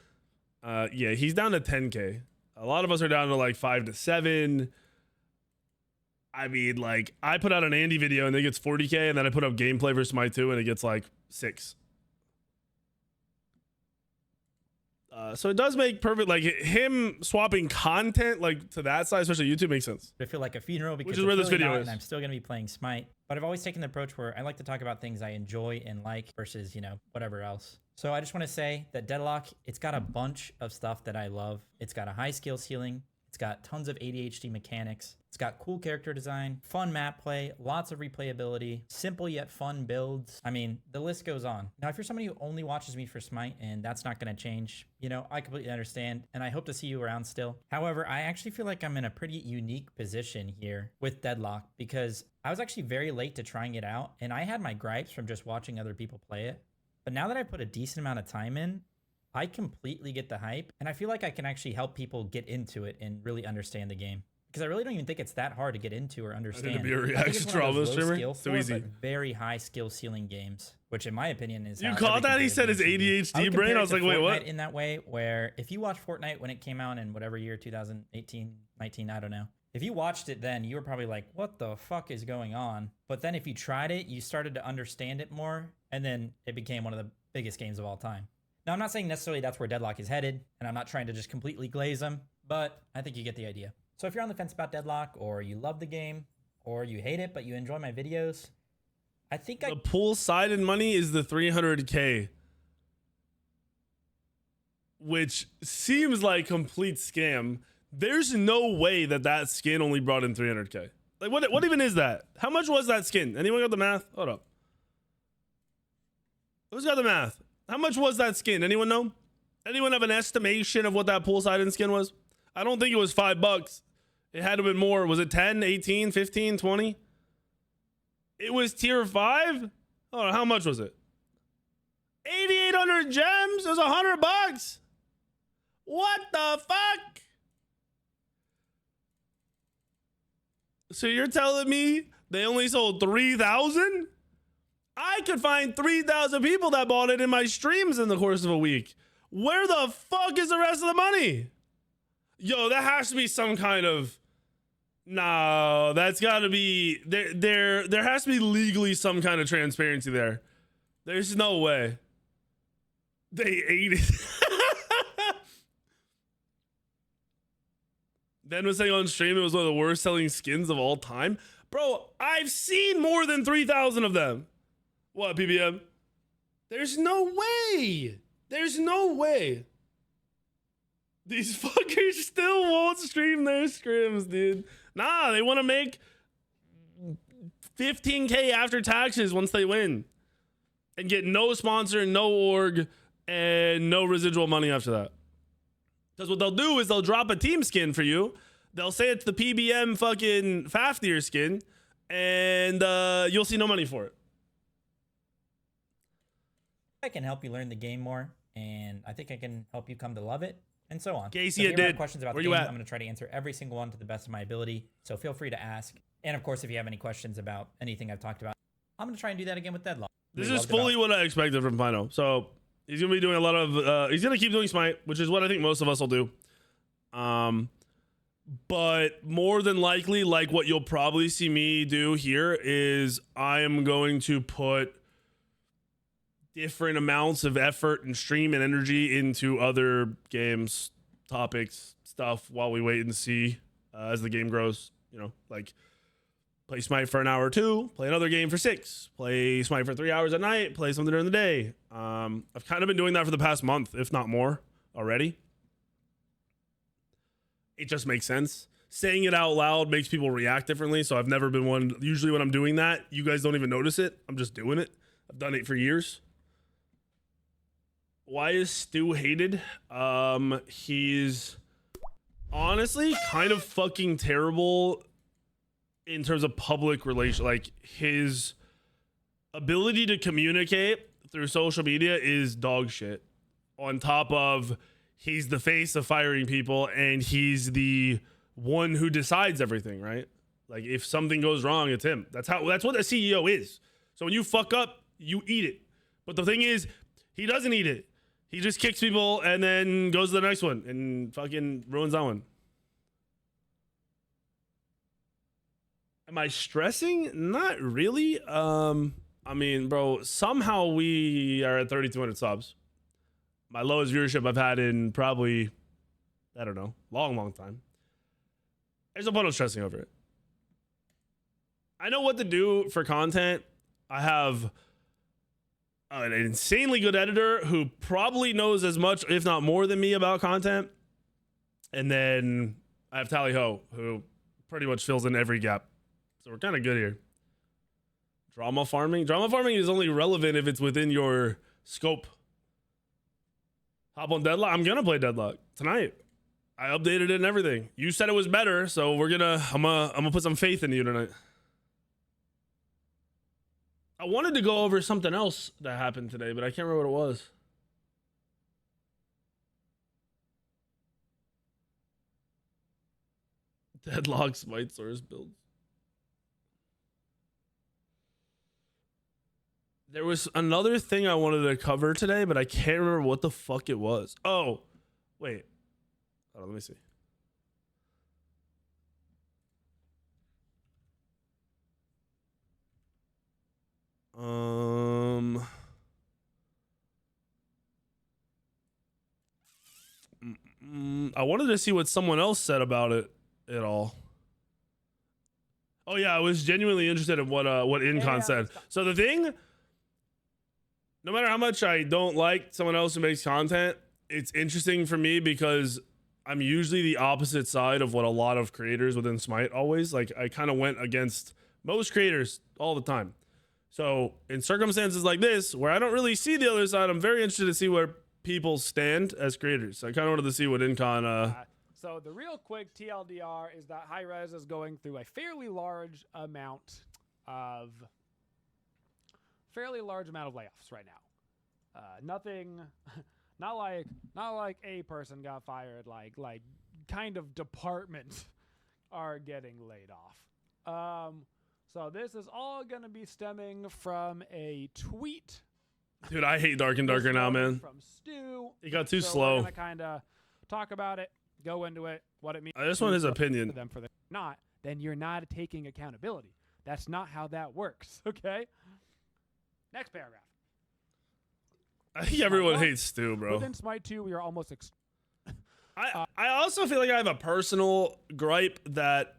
Yeah, he's down to 10K. A lot of us are down to like 5 to 7. I mean, like I put out an Andy video and it gets 40K, and then I put up gameplay for Smite 2 and it gets like 6. So it does make perfect, like him swapping content like to that side, especially YouTube, makes sense. I feel like a funeral because Which is where this it's really video not, is. and I'm still going to be playing Smite. But I've always taken the approach where I like to talk about things I enjoy and like versus, you know, whatever else. So I just want to say that Deadlock, it's got a bunch of stuff that I love. It's got a high skill ceiling. It's got tons of ADHD mechanics. It's got cool character design, fun map play, lots of replayability, simple yet fun builds. I mean, the list goes on. Now, if you're somebody who only watches me for Smite and that's not going to change, you know, I completely understand and I hope to see you around still. However, I actually feel like I'm in a pretty unique position here with Deadlock because I was actually very late to trying it out and I had my gripes from just watching other people play it. But now that I put a decent amount of time in, I completely get the hype, and I feel like I can actually help people get into it and really understand the game. Because I really don't even think it's that hard to get into or understand. I think to be a I think it's reaction one of trauma those low streamer, skill it's too for, easy. but very high skill ceiling games, which in my opinion is You how caught every that? He said competitive his game should be. ADHD would brain? compare I it was to like, wait, what? Fortnite in that way, where if you watched Fortnite when it came out in whatever year, 2018, 19, I don't know. If you watched it then, you were probably like, what the fuck is going on? But then if you tried it, you started to understand it more, and then it became one of the biggest games of all time. Now, I'm not saying necessarily that's where Deadlock is headed, and I'm not trying to just completely glaze them, but I think you get the idea. So if you're on the fence about Deadlock, or you love the game, or you hate it, but you enjoy my videos, I think The pool-sided money is the 300K, which seems like complete scam. There's no way that that skin only brought in 300K. Like, what even is that? How much was that skin? Anyone got the math? Hold up. Who's got the math? How much was that skin? Anyone know? Anyone have an estimation of what that pool-sided skin was? I don't think it was $5. It had to have been more. Was it 10, 18, 15, 20? It was tier 5? Oh, how much was it? 8,800 gems? It was $100. What the fuck? So you're telling me they only sold 3,000? I could find 3,000 people that bought it in my streams in the course of a week. Where the fuck is the rest of the money? Yo, that has to be some kind of... No, that's got to be... There has to be legally some kind of transparency there. There's no way. They ate it. Ben was saying on stream it was one of the worst selling skins of all time. Bro, I've seen more than 3,000 of them. What, PBM? There's no way. There's no way. These fuckers still won't stream their scrims, dude. Nah, they want to make 15K after taxes once they win. And get no sponsor, no org, and no residual money after that. Because what they'll do is they'll drop a team skin for you. They'll say it's the PBM fucking Fafnir skin. And you'll see no money for it. I can help you learn the game more, and I think I can help you come to love it, and so on. Casey, So if it you ever have did. questions about Where the you game, at? I'm going to try to answer every single one to the best of my ability, so feel free to ask. And of course, if you have any questions about anything I've talked about, I'm going to try and do that again with Deadlock. This is fully what I expected from Pino. So he's going to be doing a lot of... he's going to keep doing Smite, which is what I think most of us will do. But more than likely, like what you'll probably see me do here is I am going to put different amounts of effort and stream and energy into other games, topics, stuff while we wait and see as the game grows. You know, like play Smite for an hour or two, play another game for 6, play Smite for 3 hours at night, play something during the day. I've kind of been doing that for the past month, if not more already. It just makes sense. Saying it out loud makes people react differently. So I've never been one. Usually when I'm doing that, you guys don't even notice it. I'm just doing it. I've done it for years. Why is Stu hated? He's honestly kind of fucking terrible in terms of public relations. Like his ability to communicate through social media is dog shit. On top of he's the face of firing people and he's the one who decides everything, right? Like if something goes wrong, it's him. That's what a CEO is. So when you fuck up, you eat it. But the thing is, he doesn't eat it. He just kicks people and then goes to the next one and fucking ruins that one. Am I stressing? Not really. I mean, bro, somehow we are at 3,200 subs. my lowest viewership I've had in probably, I don't know, long time. There's no point of stressing over it. I know what to do for content. I have an insanely good editor who probably knows as much, if not more than me about content. And then I have Tally Ho, who pretty much fills in every gap. So we're kind of good here. Drama farming? Drama farming is only relevant if it's within your scope. Hop on Deadlock? I'm going to play Deadlock tonight. I updated it and everything. You said it was better, so I'm gonna put some faith in you tonight. I wanted to go over something else that happened today, but I can't remember what it was. Deadlock Smite source builds. There was another thing I wanted to cover today, but I can't remember what the fuck it was. Oh, wait. Hold on, let me see. I wanted to see what someone else said about it at all. Oh yeah, I was genuinely interested in what Incon said. So the thing, no matter how much I don't like someone else who makes content, it's interesting for me because I'm usually the opposite side of what a lot of creators within Smite always. Like, I kind of went against most creators all the time. So in circumstances like this, where I don't really see the other side, I'm very interested to see where people stand as creators. So I kind of wanted to see what Incon... So the real quick TLDR is that HiRez is going through a fairly large amount of layoffs right now. Nothing... Not like a person got fired, like kind of departments are getting laid off. So this is all going to be stemming from a tweet. Dude, I hate Dark and Darker now, man. From Stu. He got too so slow. We're going to kind of talk about it, go into it, what it means. I just want his opinion. Then you're not taking accountability. That's not how that works, okay? Next paragraph. I think everyone hates Stu, bro. Within Smite 2, we are almost... I also feel like I have a personal gripe that...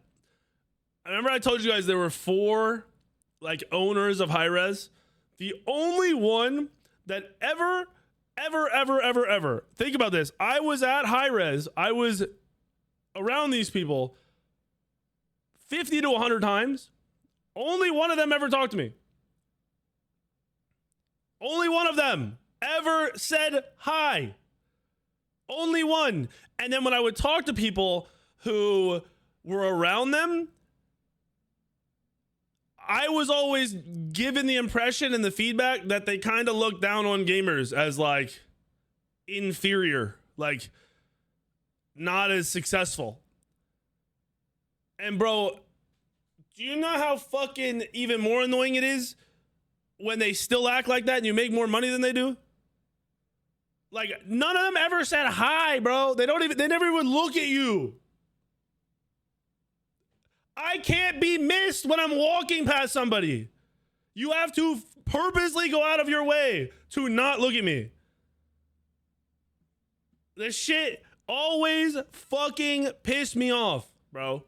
I remember I told you guys there were 4 like owners of HiRez. The only one that ever, think about this. I was at HiRez. I was around these people 50 to 100 times. Only one of them ever talked to me. Only one of them ever said hi. Only one. And then when I would talk to people who were around them, I was always given the impression and the feedback that they kind of looked down on gamers as like inferior, like not as successful. And bro, do you know how fucking even more annoying it is when they still act like that and you make more money than they do? Like, none of them ever said hi, bro. They never even look at you. I can't be missed when I'm walking past somebody. You have to purposely go out of your way to not look at me. This shit always fucking pissed me off, bro.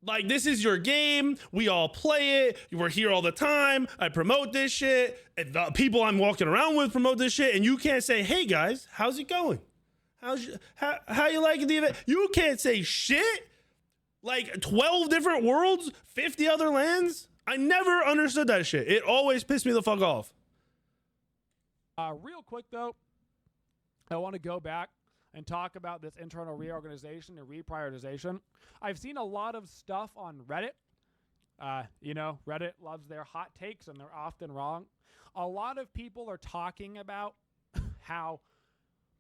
Like, this is your game. We all play it. We're here all the time. I promote this shit. And the people I'm walking around with promote this shit. And you can't say, hey, guys, how's it going? How you liking the event? You can't say shit. Like 12 different worlds, 50 other lands. I never understood that shit. It always pissed me the fuck off. Real quick, though, I want to go back and talk about this internal reorganization and reprioritization. I've seen a lot of stuff on Reddit. Reddit loves their hot takes, and they're often wrong. A lot of people are talking about how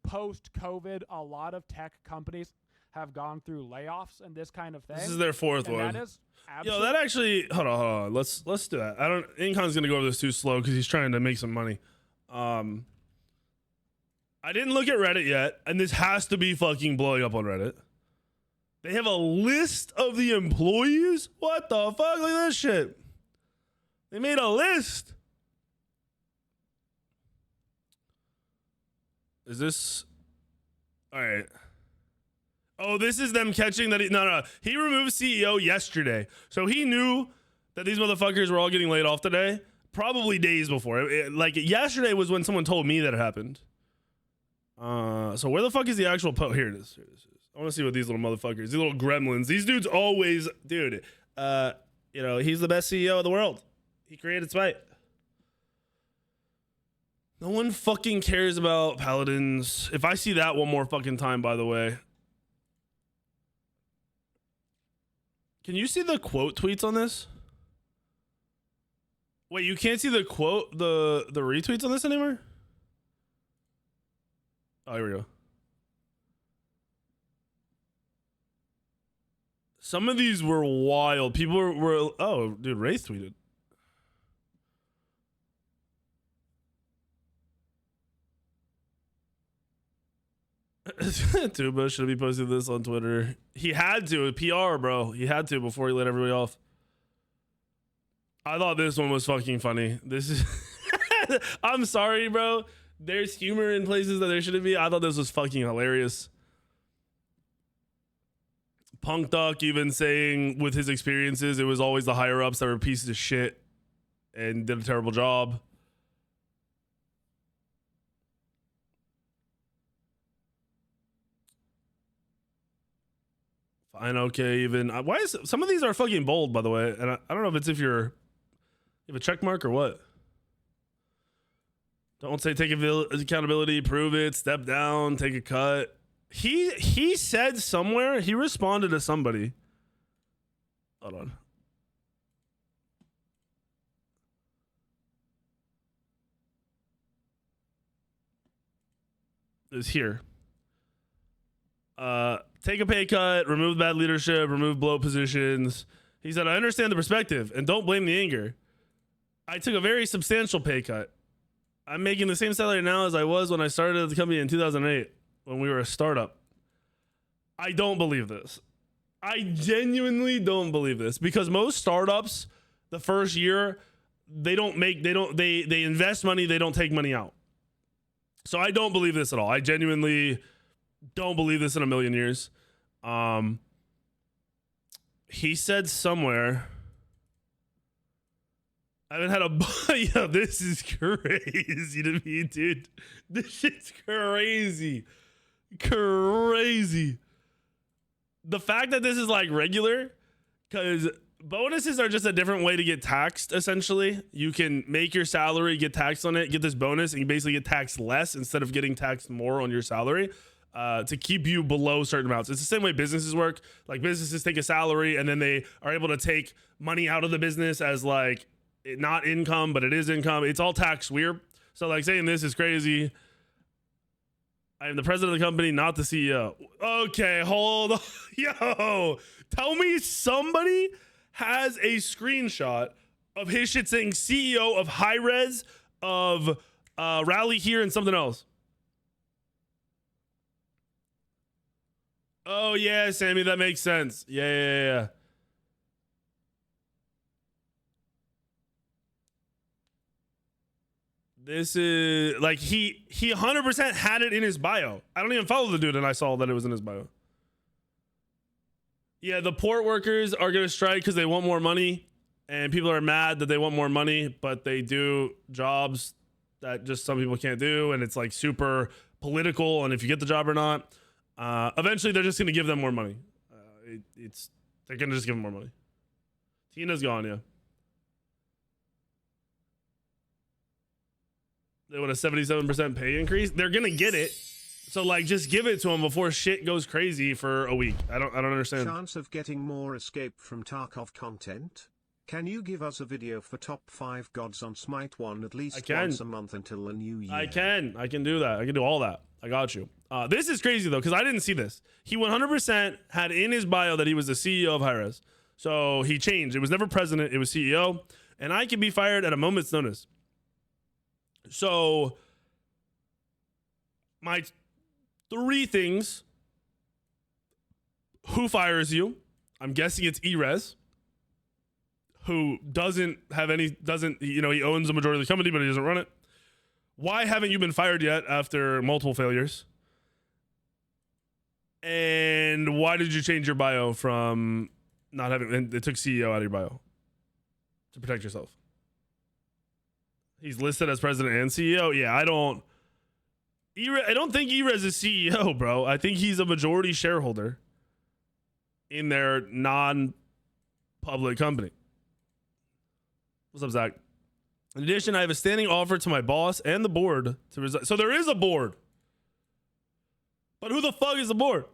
post-COVID, a lot of tech companies have gone through layoffs and this kind of thing. This is their 4th one. That is Yo, that actually, hold on. Let's do that. Incon's gonna go over this too slow because he's trying to make some money. I didn't look at Reddit yet, and this has to be fucking blowing up on Reddit. They have a list of the employees? What the fuck? Look at this shit. They made a list. Is this? All right. Oh, this is them catching that. No. He removed CEO yesterday. So he knew that these motherfuckers were all getting laid off today. Probably days before. Like yesterday was when someone told me that it happened. So where the fuck is the actual Here it is. I want to see what these little motherfuckers, these little gremlins, these dudes always, dude, you know, he's the best CEO of the world. He created Smite. No one fucking cares about paladins. If I see that one more fucking time, by the way. Can you see the quote tweets on this? Wait, you can't see the quote, the retweets on this anymore? Oh, here we go. Some of these were wild. People were oh, dude, Wraith tweeted. Tuba should be posting this on Twitter. He had to. PR, bro. He had to before he let everybody off. I thought this one was fucking funny. This is... I'm sorry, bro. There's humor in places that there shouldn't be. I thought this was fucking hilarious. Punk Duck even saying with his experiences, it was always the higher ups that were pieces of shit and did a terrible job. Fine, okay, even. Why is some of these are fucking bold, by the way, and I don't know if it's if you have a check mark or what. Don't say take accountability, prove it, step down, take a cut. He said somewhere, he responded to somebody. Hold on. It's here. Take a pay cut, remove bad leadership, remove blow positions. He said, I understand the perspective and don't blame the anger. I took a very substantial pay cut. I'm making the same salary now as I was when I started the company in 2008 when we were a startup. I don't believe this. I genuinely don't believe this because most startups, the first year, they invest money, they don't take money out. So I don't believe this at all. I genuinely don't believe this in a million years. He said somewhere, I haven't had a yo, this is crazy to me, dude. This shit's crazy. Crazy. The fact that this is like regular, because bonuses are just a different way to get taxed, essentially. You can make your salary, get taxed on it, get this bonus, and you basically get taxed less instead of getting taxed more on your salary to keep you below certain amounts. It's the same way businesses work. Like businesses take a salary and then they are able to take money out of the business as like not income, but it is income. It's all taxed weird. So like saying this is crazy. I am the president of the company, not the CEO. Okay, hold on. Yo, tell me somebody has a screenshot of his shit saying CEO of HiRez, of Rally here and something else. Oh, yeah, Sammy, that makes sense. Yeah. This is like he 100% had it in his bio. I don't even follow the dude and I saw that it was in his bio. Yeah, the port workers are going to strike because they want more money and people are mad that they want more money, but they do jobs that just some people can't do. And it's like super political. And if you get the job or not, eventually they're just going to give them more money. They're going to just give them more money. Tina's gone, yeah. They want a 77% pay increase. They're gonna get it, so like just give it to them before shit goes crazy for a week. I don't understand. Chance of getting more escape from Tarkov content. Can you give us a video for top 5 gods on Smite 1 at least once a month until the new year? I can do that. I can do all that. I got you. This is crazy though because I didn't see this. He 100% had in his bio that he was the CEO of HiRez. So he changed. It was never president. It was CEO, and I can be fired at a moment's notice. So my 3 things: who fires you? I'm guessing it's HiRez, who he owns the majority of the company, but he doesn't run it. Why haven't you been fired yet after multiple failures? And why did you change your bio from not having, and it took CEO out of your bio to protect yourself? He's listed as president and CEO. Yeah, I don't think HiRez is CEO, bro. I think he's a majority shareholder in their non-public company. What's up, Zach? In addition, I have a standing offer to my boss and the board to resign. So there is a board. But who the fuck is the board?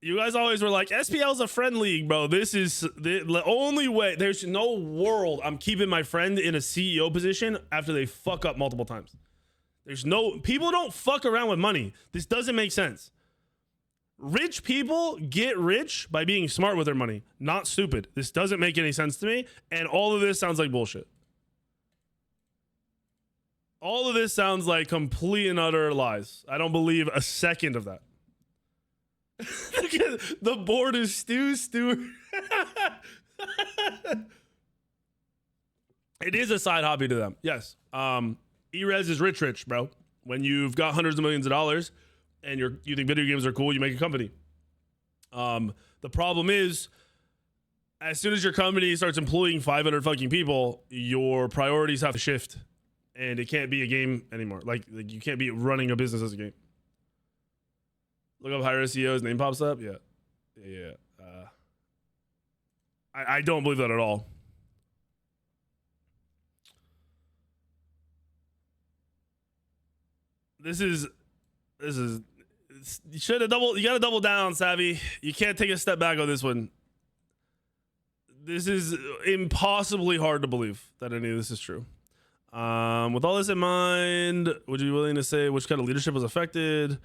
You guys always were like, SPL's a friend league, bro. This is the only way. There's no world I'm keeping my friend in a CEO position after they fuck up multiple times. People don't fuck around with money. This doesn't make sense. Rich people get rich by being smart with their money, not stupid. This doesn't make any sense to me, and all of this sounds like bullshit. All of this sounds like complete and utter lies. I don't believe a second of that. The board is Stu Stewart. It is a side hobby to them. Yes. HiRez is rich, bro. When you've got hundreds of millions of dollars and you think video games are cool, you make a company. The problem is, as soon as your company starts employing 500 fucking people, your priorities have to shift, and it can't be a game anymore. Like you can't be running a business as a game. Look up HiRez CEO, his name pops up. Yeah. I don't believe that at all. This is you gotta double down, Savvy. You can't take a step back on this one. This is impossibly hard to believe that any of this is true. With all this in mind, would you be willing to say which kind of leadership was affected?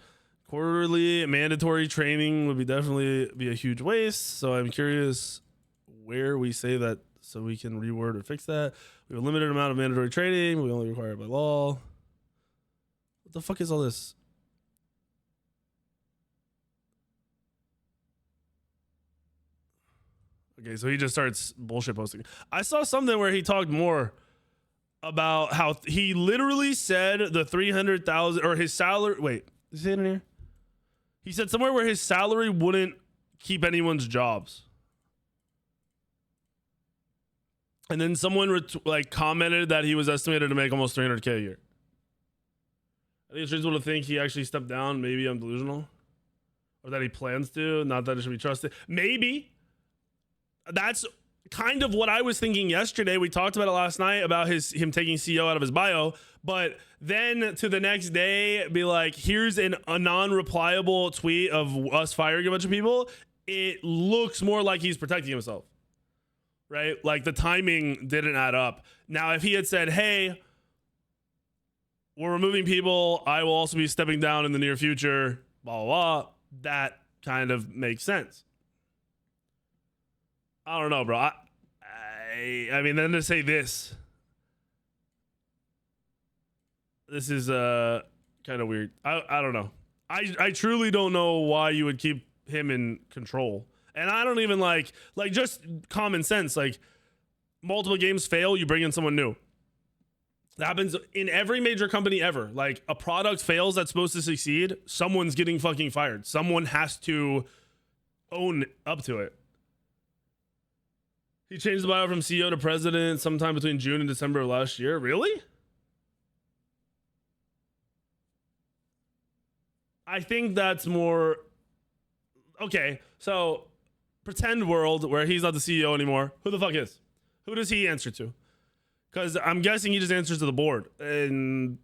Quarterly mandatory training would definitely be a huge waste. So I'm curious where we say that so we can reword or fix that. We have a limited amount of mandatory training. We only require it by law. What the fuck is all this? Okay, so he just starts bullshit posting. I saw something where he talked more about how he literally said the 300,000 or his salary. Wait, is it in here? He said somewhere where his salary wouldn't keep anyone's jobs. And then someone commented that he was estimated to make almost 300K a year. I think it's reasonable to think he actually stepped down. Maybe I'm delusional. Or that he plans to. Not that it should be trusted. Maybe. That's kind of what I was thinking yesterday. We talked about it last night about him taking CEO out of his bio. But then to the next day, be like, here's a non-replyable tweet of us firing a bunch of people. It looks more like he's protecting himself, right? Like the timing didn't add up. Now, if he had said, hey, we're removing people, I will also be stepping down in the near future, blah, blah, blah, that kind of makes sense. I don't know, bro. I mean, then to say this is kind of weird. I don't know. I truly don't know why you would keep him in control. And I don't even like just common sense. Like multiple games fail, you bring in someone new. That happens in every major company ever. Like a product fails that's supposed to succeed, someone's getting fucking fired. Someone has to own up to it. He changed the bio from CEO to president sometime between June and December of last year. Really? I think that's more... Okay, so pretend world where he's not the CEO anymore. Who the fuck is? Who does he answer to? Because I'm guessing he just answers to the board. And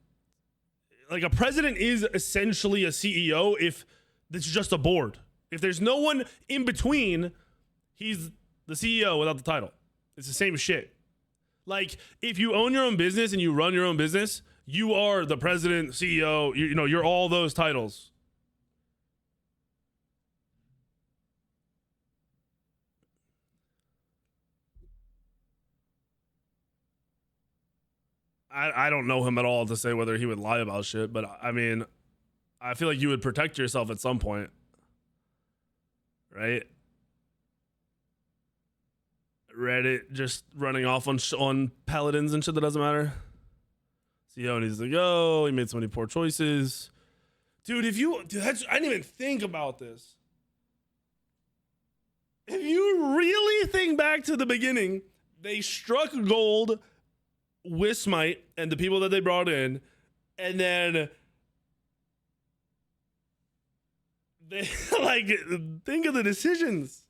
like a president is essentially a CEO if it's just a board. If there's no one in between, he's the CEO without the title. It's the same shit. Like if you own your own business and you run your own business, you are the president, CEO, you're all those titles. I don't know him at all to say whether he would lie about shit, but I mean, I feel like you would protect yourself at some point, right? Reddit just running off on paladins and shit that doesn't matter. He's like, oh, he made so many poor choices. Dude, I didn't even think about this. If you really think back to the beginning, they struck gold with Smite and the people that they brought in, and then they like think of the decisions.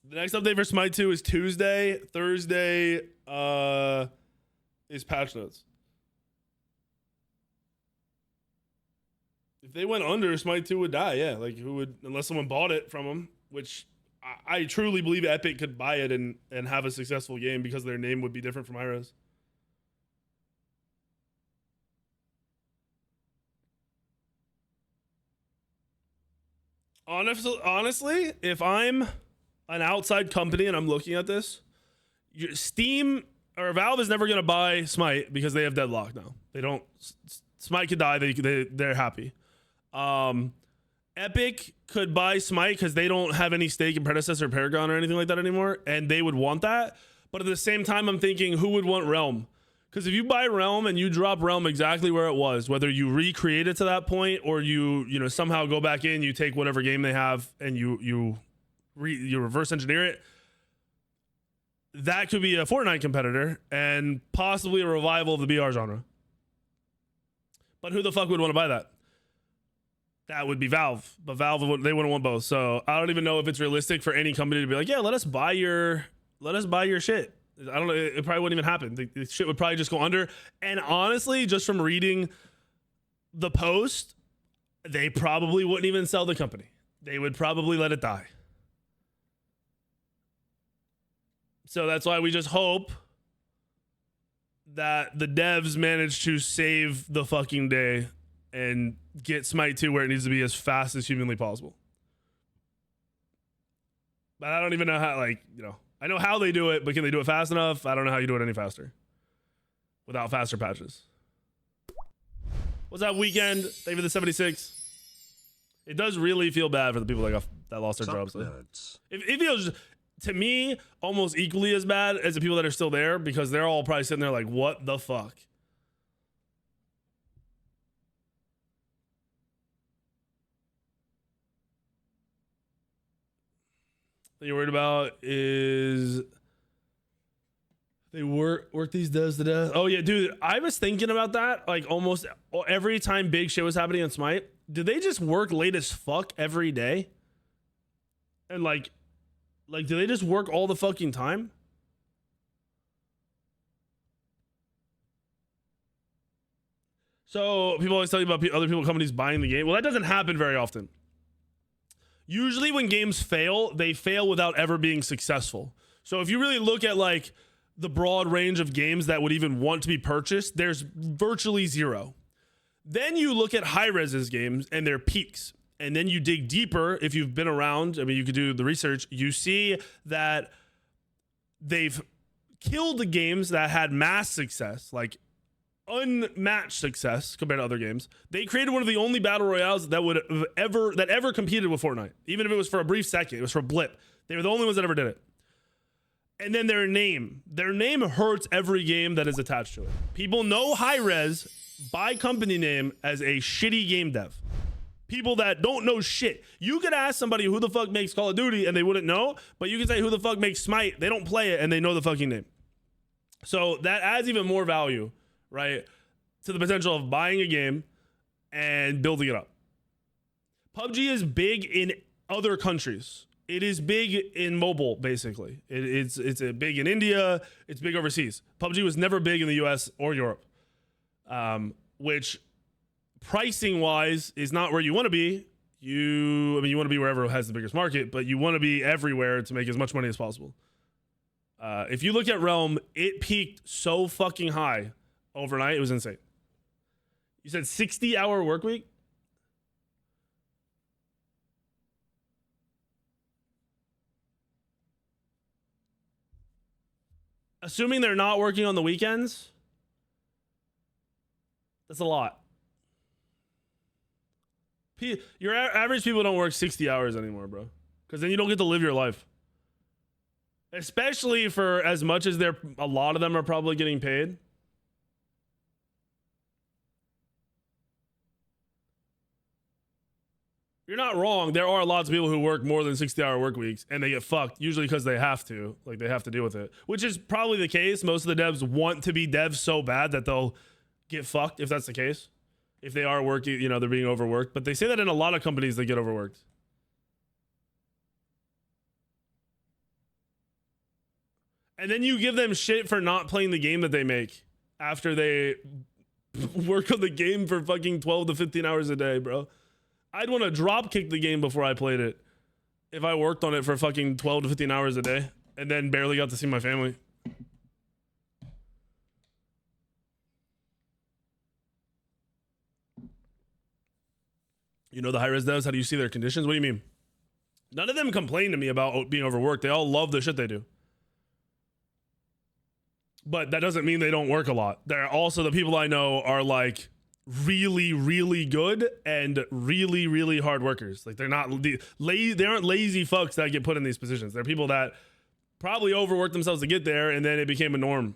The next update for Smite 2 is Tuesday. Thursday is patch notes. If they went under, Smite 2 would die. Yeah, like who would, unless someone bought it from them, which I truly believe Epic could buy it and have a successful game because their name would be different from HiRez. Honestly, if I'm an outside company and I'm looking at this, Steam or Valve is never going to buy Smite because they have deadlock now. They don't. Smite could die. They're happy. Epic could buy Smite because they don't have any stake in Predecessor, Paragon, or anything like that anymore, and they would want that. But at the same time, I'm thinking, who would want Realm? Because if you buy Realm and you drop Realm exactly where it was, whether you recreate it to that point or you somehow go back in, you take whatever game they have and you reverse engineer it, that could be a Fortnite competitor and possibly a revival of the BR genre. But who the fuck would want to buy that? That would be Valve. But Valve, they wouldn't want both. So I don't even know if it's realistic for any company to be like, yeah, let us buy your shit. I don't know. It probably wouldn't even happen. The shit would probably just go under. And honestly, just from reading the post, they probably wouldn't even sell the company. They would probably let it die. So that's why we just hope that the devs manage to save the fucking day and get Smite 2 where it needs to be as fast as humanly possible. But I don't even know how, I know how they do it, but can they do it fast enough? I don't know how you do it any faster without faster patches. What's that Weekend? Thank you for the 76. It does really feel bad for the people that lost their jobs. It feels, to me, almost equally as bad as the people that are still there because they're all probably sitting there like, what the fuck? What you're worried about is they work these devs to death. Oh yeah, dude, I was thinking about that like almost every time big shit was happening on Smite. Did they just work late as fuck every day? And like do they just work all the fucking time? So people always tell you about other companies buying the game. Well, that doesn't happen very often. Usually when games fail, they fail without ever being successful. So if you really look at like the broad range of games that would even want to be purchased, there's virtually zero. Then you look at HiRez's games and their peaks. And then you dig deeper. If you've been around, I mean, you could do the research. You see that they've killed the games that had mass success, like unmatched success compared to other games. They created one of the only battle royales that ever competed with Fortnite. Even if it was for a brief second, it was for a blip. They were the only ones that ever did it. And then their name hurts every game that is attached to it. People know HiRez by company name as a shitty game dev. People that don't know shit. You could ask somebody who the fuck makes Call of Duty and they wouldn't know, but you can say who the fuck makes Smite. They don't play it and they know the fucking name. So that adds even more value, right, to the potential of buying a game and building it up. PUBG is big in other countries. It is big in mobile, basically. It's big in India. It's big overseas. PUBG was never big in the US or Europe, which pricing wise is not where you want to be. You want to be wherever has the biggest market, but you want to be everywhere to make as much money as possible. If you look at Realm, it peaked so fucking high overnight. It was insane. You said 60-hour work week? Assuming they're not working on the weekends, that's a lot. Your average people don't work 60 hours anymore, bro. Because then you don't get to live your life. Especially for as much as a lot of them are probably getting paid. You're not wrong. There are lots of people who work more than 60-hour work weeks and they get fucked, usually because they have to. Like, they have to deal with it, which is probably the case. Most of the devs want to be devs so bad that they'll get fucked if that's the case. If they are working, you know, they're being overworked. But they say that in a lot of companies they get overworked. And then you give them shit for not playing the game that they make after they work on the game for fucking 12 to 15 hours a day, bro. I'd want to drop kick the game before I played it if I worked on it for fucking 12 to 15 hours a day and then barely got to see my family. You know the Hi-Rez devs, how do you see their conditions? What do you mean? None of them complain to me about being overworked. They all love the shit they do. But that doesn't mean they don't work a lot. They're also the people I know are like really, really good and really, really hard workers. Like they aren't lazy fucks that get put in these positions. They're people that probably overworked themselves to get there and then it became a norm.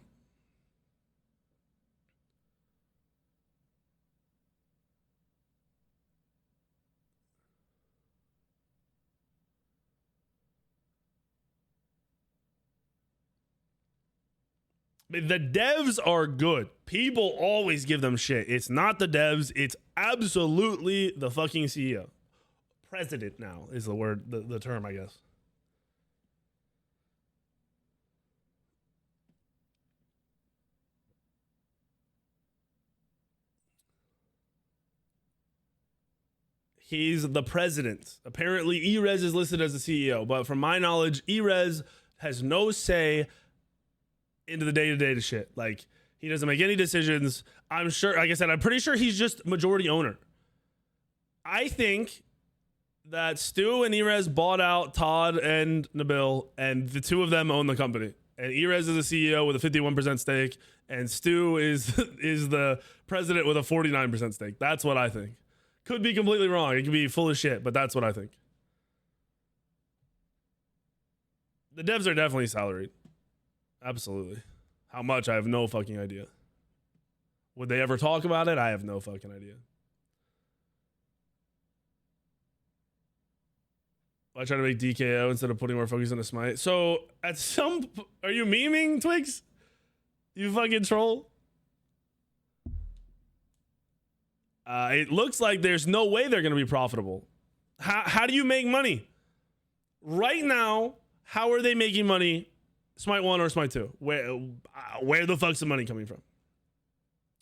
The devs are good. People always give them shit. It's not the devs. It's absolutely the fucking CEO. President now is the word, the term, I guess. He's the president. Apparently, HiRez is listed as the CEO, but from my knowledge, HiRez has no say into the day-to-day shit. Like, he doesn't make any decisions. I'm sure, like I said, I'm pretty sure he's just majority owner. I think that Stu and HiRez bought out Todd and Nabil, and the two of them own the company. And HiRez is the CEO with a 51% stake, and Stu is the president with a 49% stake. That's what I think. Could be completely wrong. It could be full of shit, but that's what I think. The devs are definitely salaried. Absolutely. How much? I have no fucking idea. Would they ever talk about it? I have no fucking idea. I try to make DKO instead of putting more focus on the Smite. So at some, are you memeing, Twigs? You fucking troll. It looks like there's no way they're going to be profitable. How do you make money? Right now, how are they making money? Smite 1 or Smite 2? Where the fuck's the money coming from?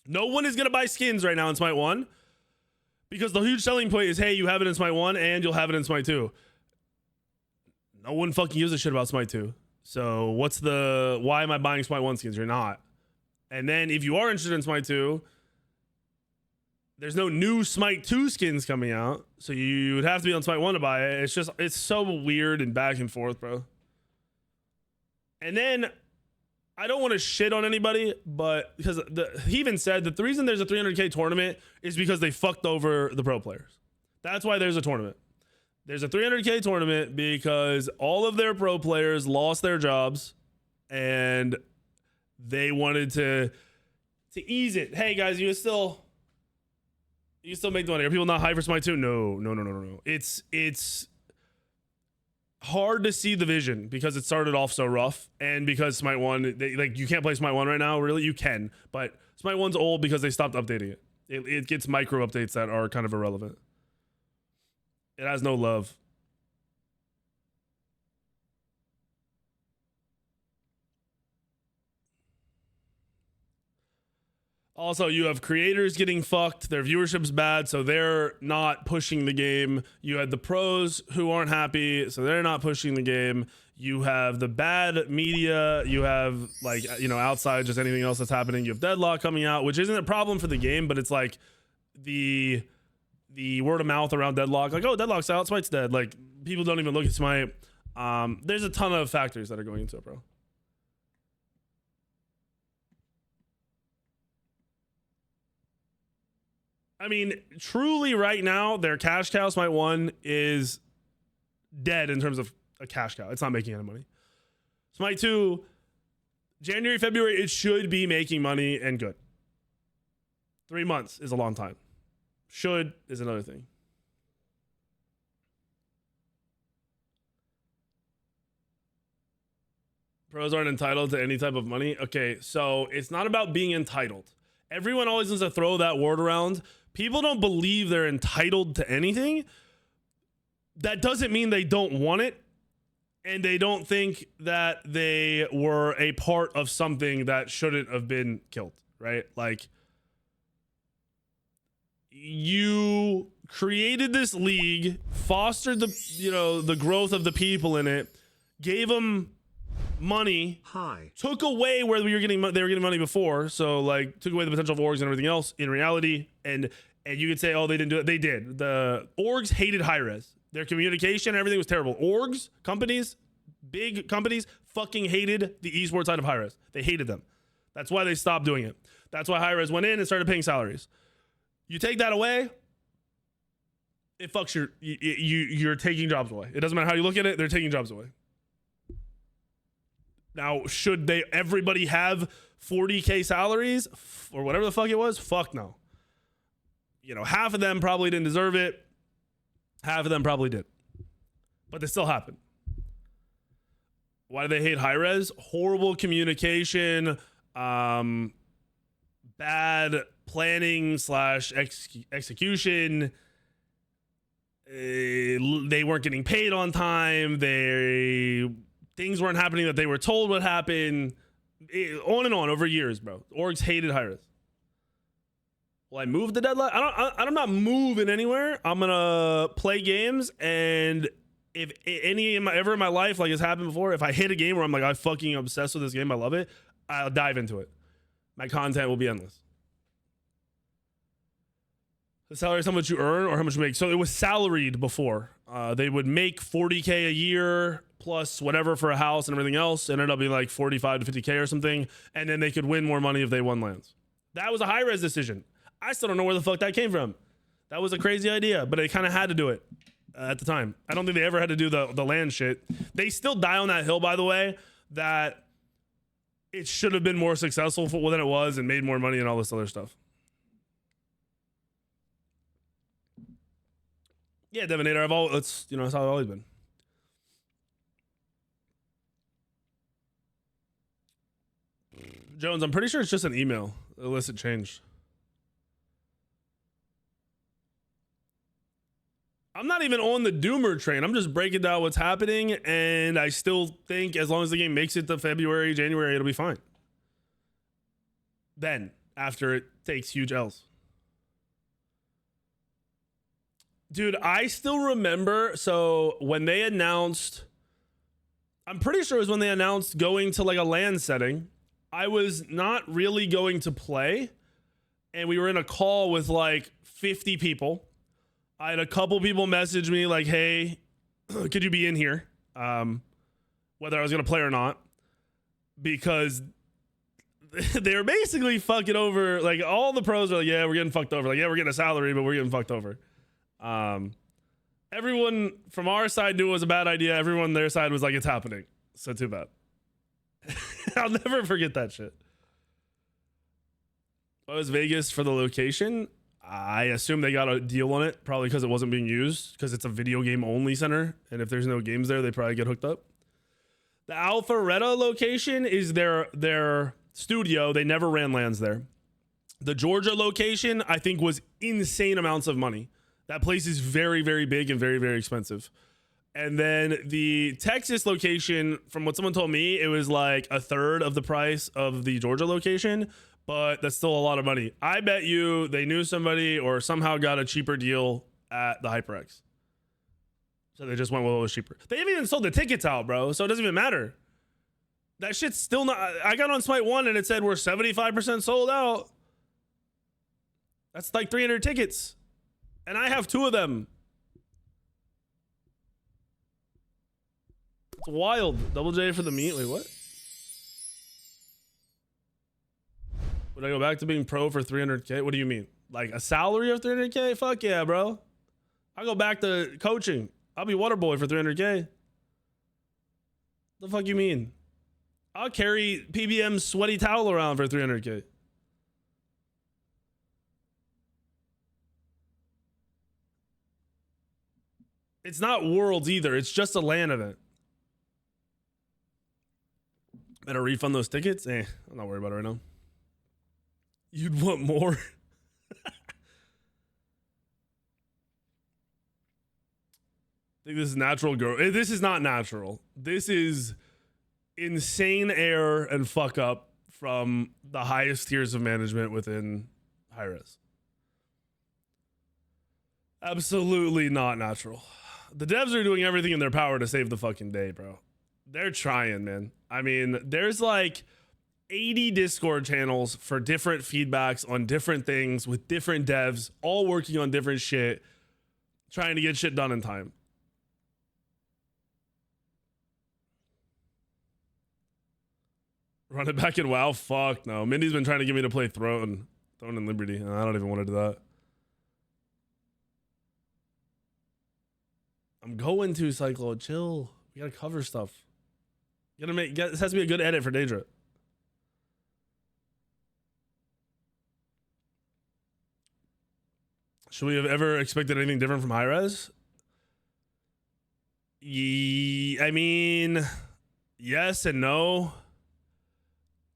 No one is going to buy skins right now in Smite 1 because the huge selling point is, hey, you have it in Smite 1 and you'll have it in Smite 2. No one fucking gives a shit about Smite 2. So why am I buying Smite 1 skins? You're not. And then if you are interested in Smite 2, there's no new Smite 2 skins coming out. So you would have to be on Smite 1 to buy it. It's so weird and back and forth, bro. And then I don't want to shit on anybody, but because he even said that the reason there's a 300K tournament is because they fucked over the pro players. That's why there's a tournament. There's a 300K tournament because all of their pro players lost their jobs and they wanted to ease it. Hey guys, you still make the money. Are people not high for Smite 2? No. It's hard to see the vision because it started off so rough, and because Smite 1, you can't play Smite 1 right now. Really, you can, but Smite 1's old because they stopped updating it. It gets micro updates that are kind of irrelevant. It has no love. Also, you have creators getting fucked. Their viewership's bad, so they're not pushing the game. You had the pros who aren't happy, so they're not pushing the game. You have the bad media. You have, outside just anything else that's happening. You have Deadlock coming out, which isn't a problem for the game, but it's like the word of mouth around Deadlock. Like, oh, Deadlock's out, Smite's dead. Like, people don't even look at Smite. There's a ton of factors that are going into it, bro. I mean, truly right now, their cash cow Smite 1 is dead in terms of a cash cow. It's not making any money. Smite 2, January, February, it should be making money and good. 3 months is a long time. Should is another thing. Pros aren't entitled to any type of money. Okay, so it's not about being entitled. Everyone always wants to throw that word around. People don't believe they're entitled to anything. That doesn't mean they don't want it. And they don't think that they were a part of something that shouldn't have been killed, right? Like, you created this league, fostered the growth of the people in it, gave them money, took away where they were getting money before, so like took away the potential of orgs and everything else in reality, and you could say, oh, they didn't do it. They did. The orgs hated Hi-Rez. Their communication, everything was terrible. Orgs, companies, big companies, fucking hated the esports side of Hi-Rez. They hated them. That's why they stopped doing it. That's why Hi-Rez went in and started paying salaries. You take that away, it fucks you're taking jobs away. It doesn't matter how you look at it, they're taking jobs away. Now, should everybody have 40K salaries or whatever the fuck it was? Fuck no. Half of them probably didn't deserve it. Half of them probably did. But they still happened. Why do they hate Hi-Rez? Horrible communication, bad planning / execution. They weren't getting paid on time. Things weren't happening that they were told would happen. On and on over years, bro. Orgs hated Hi-Rez. Will I move the deadline? I'm not moving anywhere. I'm gonna play games, and if ever in my life, like it's happened before, if I hit a game where I'm like, I'm fucking obsessed with this game, I love it, I'll dive into it. My content will be endless. The salary is how much you earn or how much you make. So it was salaried before. They would make 40K a year plus whatever for a house and everything else. It ended up being like 45 to 50K or something. And then they could win more money if they won lands. That was a Hi-Rez decision. I still don't know where the fuck that came from. That was a crazy idea, but they kind of had to do it at the time. I don't think they ever had to do the land shit. They still die on that hill, by the way, that it should have been more successful than it was and made more money and all this other stuff. Yeah, Devonator, that's how I've always been. Jones, I'm pretty sure it's just an email unless it changed. I'm not even on the doomer train. I'm just breaking down what's happening, and I still think as long as the game makes it to February, January, it'll be fine. Then, after it takes huge L's. Dude, I still remember, so when they announced, I'm pretty sure it was when they announced going to like a LAN setting, I was not really going to play, and we were in a call with like 50 people. I had a couple people message me like, hey, could you be in here? Whether I was going to play or not, because they were basically fucking over. Like all the pros are like, yeah, we're getting fucked over. Like, yeah, we're getting a salary, but we're getting fucked over. Everyone from our side knew it was a bad idea. Everyone on their side was like, it's happening. So too bad. I'll never forget that shit. What was Vegas for the location? I assume they got a deal on it, probably because it wasn't being used, because it's a video game only center. And if there's no games there, they probably get hooked up. The Alpharetta location is their studio. They never ran lands there. The Georgia location, I think, was insane amounts of money. That place is very, very big and very, very expensive. And then the Texas location, from what someone told me, it was like a third of the price of the Georgia location, but that's still a lot of money. I bet you they knew somebody or somehow got a cheaper deal at the HyperX. So they just went with what was cheaper. They haven't even sold the tickets out, bro, so it doesn't even matter. That shit's still not... I got on Smite 1 and it said we're 75% sold out. That's like 300 tickets. And I have 2 of them. It's wild. Double J for the meat. Wait, what? Would I go back to being pro for 300K? What do you mean? Like a salary of 300K? Fuck yeah, bro. I'll go back to coaching. I'll be water boy for 300K. The fuck you mean? I'll carry PBM's sweaty towel around for 300K. It's not Worlds either. It's just a LAN event. Better refund those tickets? I'm not worried about it right now. You'd want more? I think this is natural growth. This is not natural. This is insane error and fuck up from the highest tiers of management within HiRez. Absolutely not natural. The devs are doing everything in their power to save the fucking day, bro. They're trying, man. I mean, there's like 80 Discord channels for different feedbacks on different things with different devs, all working on different shit, trying to get shit done in time. Run it back in WoW? Fuck no. Mindy's been trying to get me to play Throne and Liberty, and I don't even want to do that. I'm going to Cyclo. Chill. We gotta cover stuff. This has to be a good edit for Daedra. Should we have ever expected anything different from HiRez? I mean, yes and no.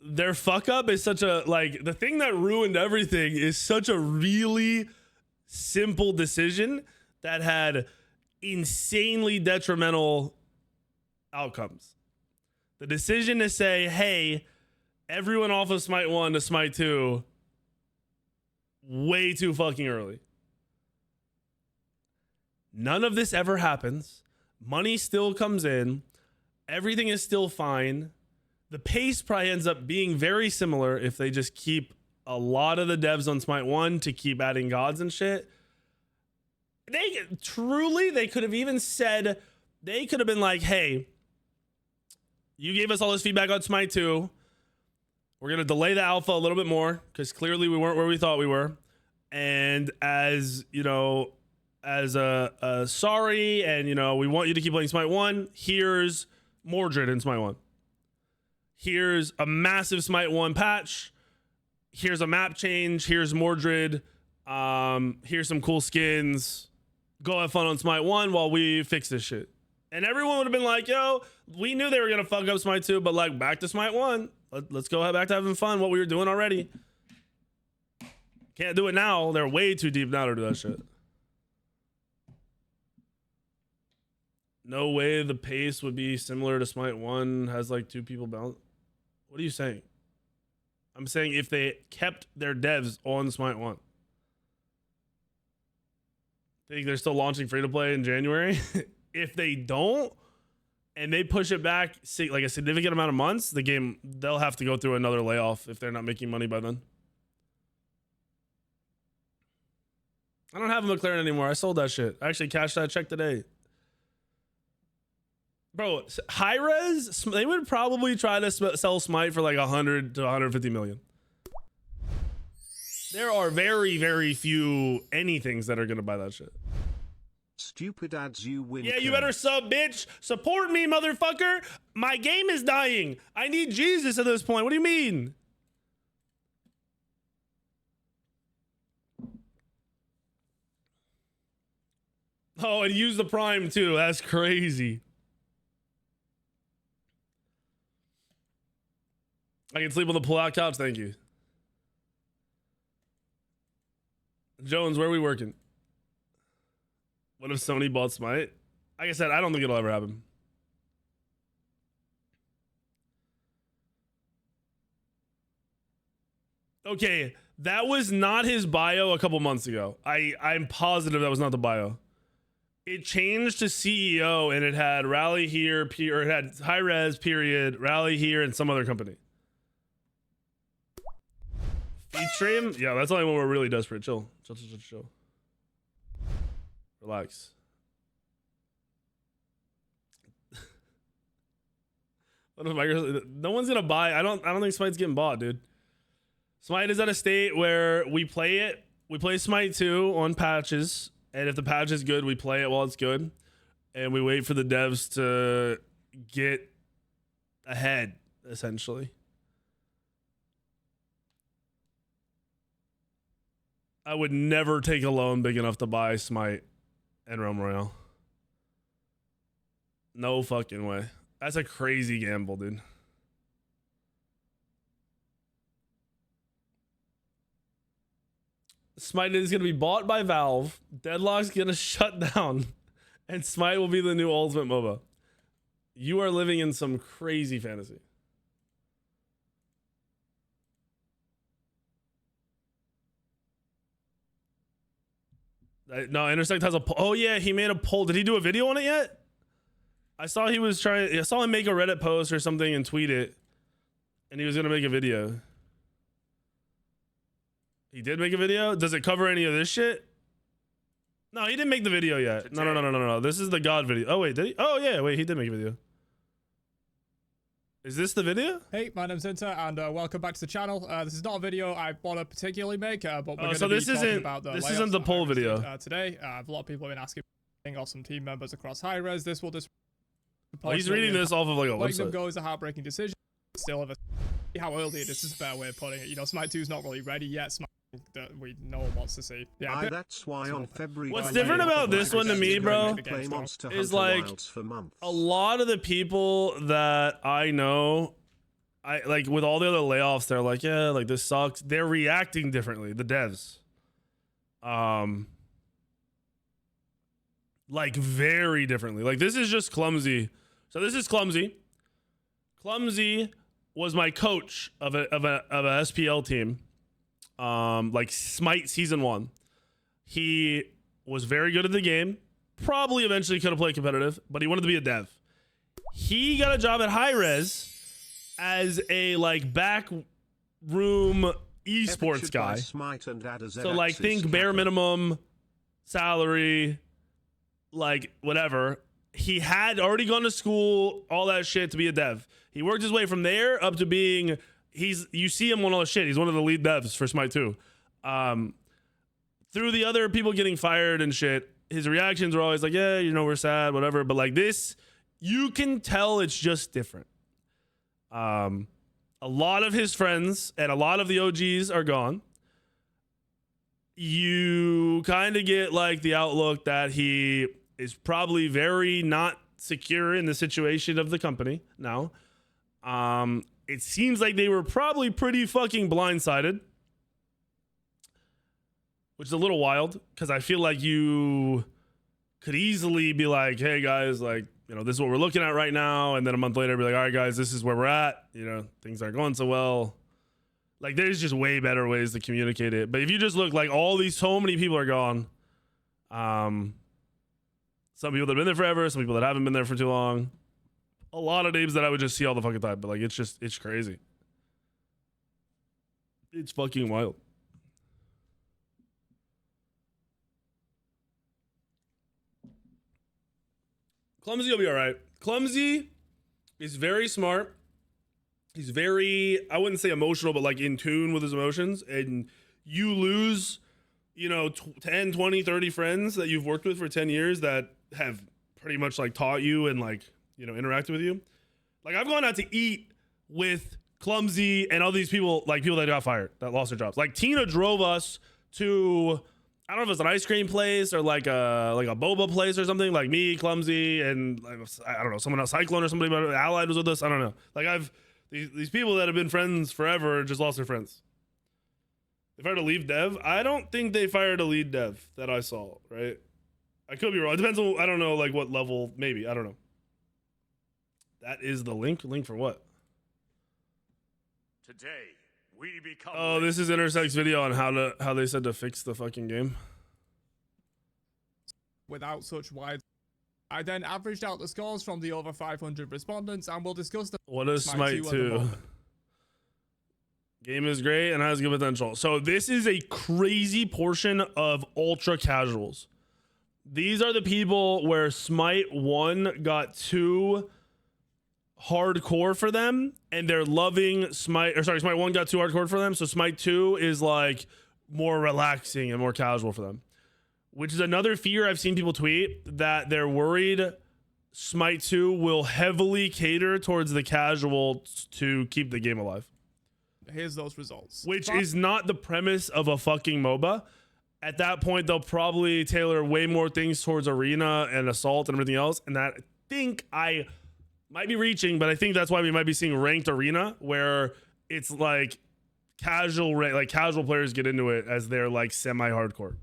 Their fuck up is such a, like, the thing that ruined everything is such a really simple decision that had insanely detrimental outcomes. The decision to say, hey, everyone off of Smite 1 to Smite 2 way too fucking early. None of this ever happens. Money still comes in. Everything is still fine. The pace probably ends up being very similar if they just keep a lot of the devs on Smite 1 to keep adding gods and shit. They could have even said, they could have been like, hey, you gave us all this feedback on Smite 2. We're going to delay the alpha a little bit more because clearly we weren't where we thought we were. And as, you know, as a sorry, and, you know, we want you to keep playing Smite 1, here's Mordred in Smite 1. Here's a massive Smite 1 patch. Here's a map change. Here's Mordred. Here's some cool skins. Go have fun on Smite 1 while we fix this shit. And everyone would have been like, yo, we knew they were going to fuck up Smite 2, but like back to Smite 1. Let's go back to having fun, what we were doing already. Can't do it now. They're way too deep now to do that shit. No way the pace would be similar to Smite 1, has like 2 people bounce. What are you saying? I'm saying if they kept their devs on Smite 1. Think they're still launching free to play in January? If they don't, and they push it back like a significant amount of months, the game, they'll have to go through another layoff if they're not making money by then. I don't have a McLaren anymore. I sold that shit. I actually cashed that check today. Bro, HiRez, they would probably try to sell Smite for like 100 to 150 million. There are very, very few anythings that are going to buy that shit. Stupid ads, you win. Yeah, you better sub, bitch. Support me, motherfucker. My game is dying. I need Jesus at this point. What do you mean? Oh, and use the Prime too. That's crazy. I can sleep on the pull-out couch. Thank you. Jones, where are we working? What if Sony bought Smite? Like I said, I don't think it'll ever happen. Okay, that was not his bio a couple months ago. I'm positive that was not the bio. It changed to CEO and it had Rally here, or it had HiRez, period, Rally here, and some other company. Feed stream? Yeah, that's only when we're really desperate. Chill. Chill. Relax. No one's gonna buy. I don't think Smite's getting bought, dude. Smite is at a state where we play it we play Smite 2 on patches, and if the patch is good, we play it while it's good, and we wait for the devs to get ahead, essentially. I would never take a loan big enough to buy Smite and Realm Royale. No fucking way. That's a crazy gamble, dude. Smite is going to be bought by Valve. Deadlock's going to shut down. And Smite will be the new Ultimate MOBA. You are living in some crazy fantasy. No, Intersect has a poll. Oh yeah, he made a poll. Did he do a video on it yet? I saw he was trying. I saw him make a Reddit post or something and tweet it, and he was gonna make a video. He did make a video. Does it cover any of this shit? No, he didn't make the video yet. No. This is the God video. Oh wait, did he? Oh yeah, wait, he did make a video. Is this the video? Hey, my name's Inter, and welcome back to the channel. This is not a video I want to particularly make, but we're going to be talking about the this isn't the poll video today. A lot of people have been asking off some team members across Hi-Rez. This will just. Oh, he's reading this off of like a letting website. them go is a heartbreaking decision. Still, have how early it is a fair way of putting it. You know, Smite 2 is not really ready yet. Smite that no one wants to see. Yeah, that's why on February. What's different about this one to me, bro, is like a lot of the people that I know, I like with all the other layoffs, they're like, yeah, like this sucks. They're reacting differently. The devs, like very differently. Like this is just Clumsy. So this is Clumsy. Clumsy was my coach of a SPL team. Like Smite season 1. He was very good at the game. Probably eventually could have played competitive, but he wanted to be a dev. He got a job at HiRez as a like back room esports guy. So like think bare minimum salary, like whatever. He had already gone to school, all that shit to be a dev. He worked his way from there up to being you see him on all the shit. He's one of the lead devs for Smite 2. Through the other people getting fired and shit, his reactions were always like, yeah, you know, we're sad, whatever. But like this, you can tell it's just different. A lot of his friends and a lot of the OGs are gone. You kind of get like the outlook that he is probably very not secure in the situation of the company now. It seems like they were probably pretty fucking blindsided, which is a little wild because I feel like you could easily be like, hey guys, like, you know, this is what we're looking at right now. And then a month later be like, all right guys, this is where we're at. You know, things aren't going so well. Like there's just way better ways to communicate it. But if you just look like so many people are gone. Some people that have been there forever, some people that haven't been there for too long. A lot of names that I would just see all the fucking time, but like it's crazy. It's fucking wild. Clumsy will be all right. Clumsy is very smart. He's very, I wouldn't say emotional, but like in tune with his emotions. And you lose, you know, 10, 20, 30 friends that you've worked with for 10 years that have pretty much like taught you and like, you know, interacted with you. Like I've gone out to eat with Clumsy and all these people, like people that got fired, that lost their jobs. Like Tina drove us to, I don't know if it's an ice cream place or like a boba place or something. Like me, Clumsy, and like, I don't know, someone else, Cyclone or somebody, but Allied was with us. I don't know. Like these people that have been friends forever just lost their friends. They fired a lead dev. I don't think they fired a lead dev that I saw. Right? I could be wrong. It depends on, I don't know, like what level. Maybe, I don't know. That is the link. Link for what? Today we become. Oh, this is Intersect's video on how they said to fix the fucking game. Without such wide. I then averaged out the scores from the over 500 respondents, and we'll discuss the. What is Smite 2? Game is great and has good potential. So this is a crazy portion of ultra casuals. These are the people where Smite 1 got too hardcore for them, and they're loving Smite. Or sorry, Smite 1 got too hardcore for them. So Smite 2 is like more relaxing and more casual for them, which is another fear I've seen people tweet, that they're worried Smite 2 will heavily cater towards the casual to keep the game alive. Here's those results. Which is not the premise of a fucking MOBA. At that point, they'll probably tailor way more things towards arena and assault and everything else. And that, I think I might be reaching, but I think that's why we might be seeing ranked arena, where it's like casual players get into it as they're like semi-hardcore.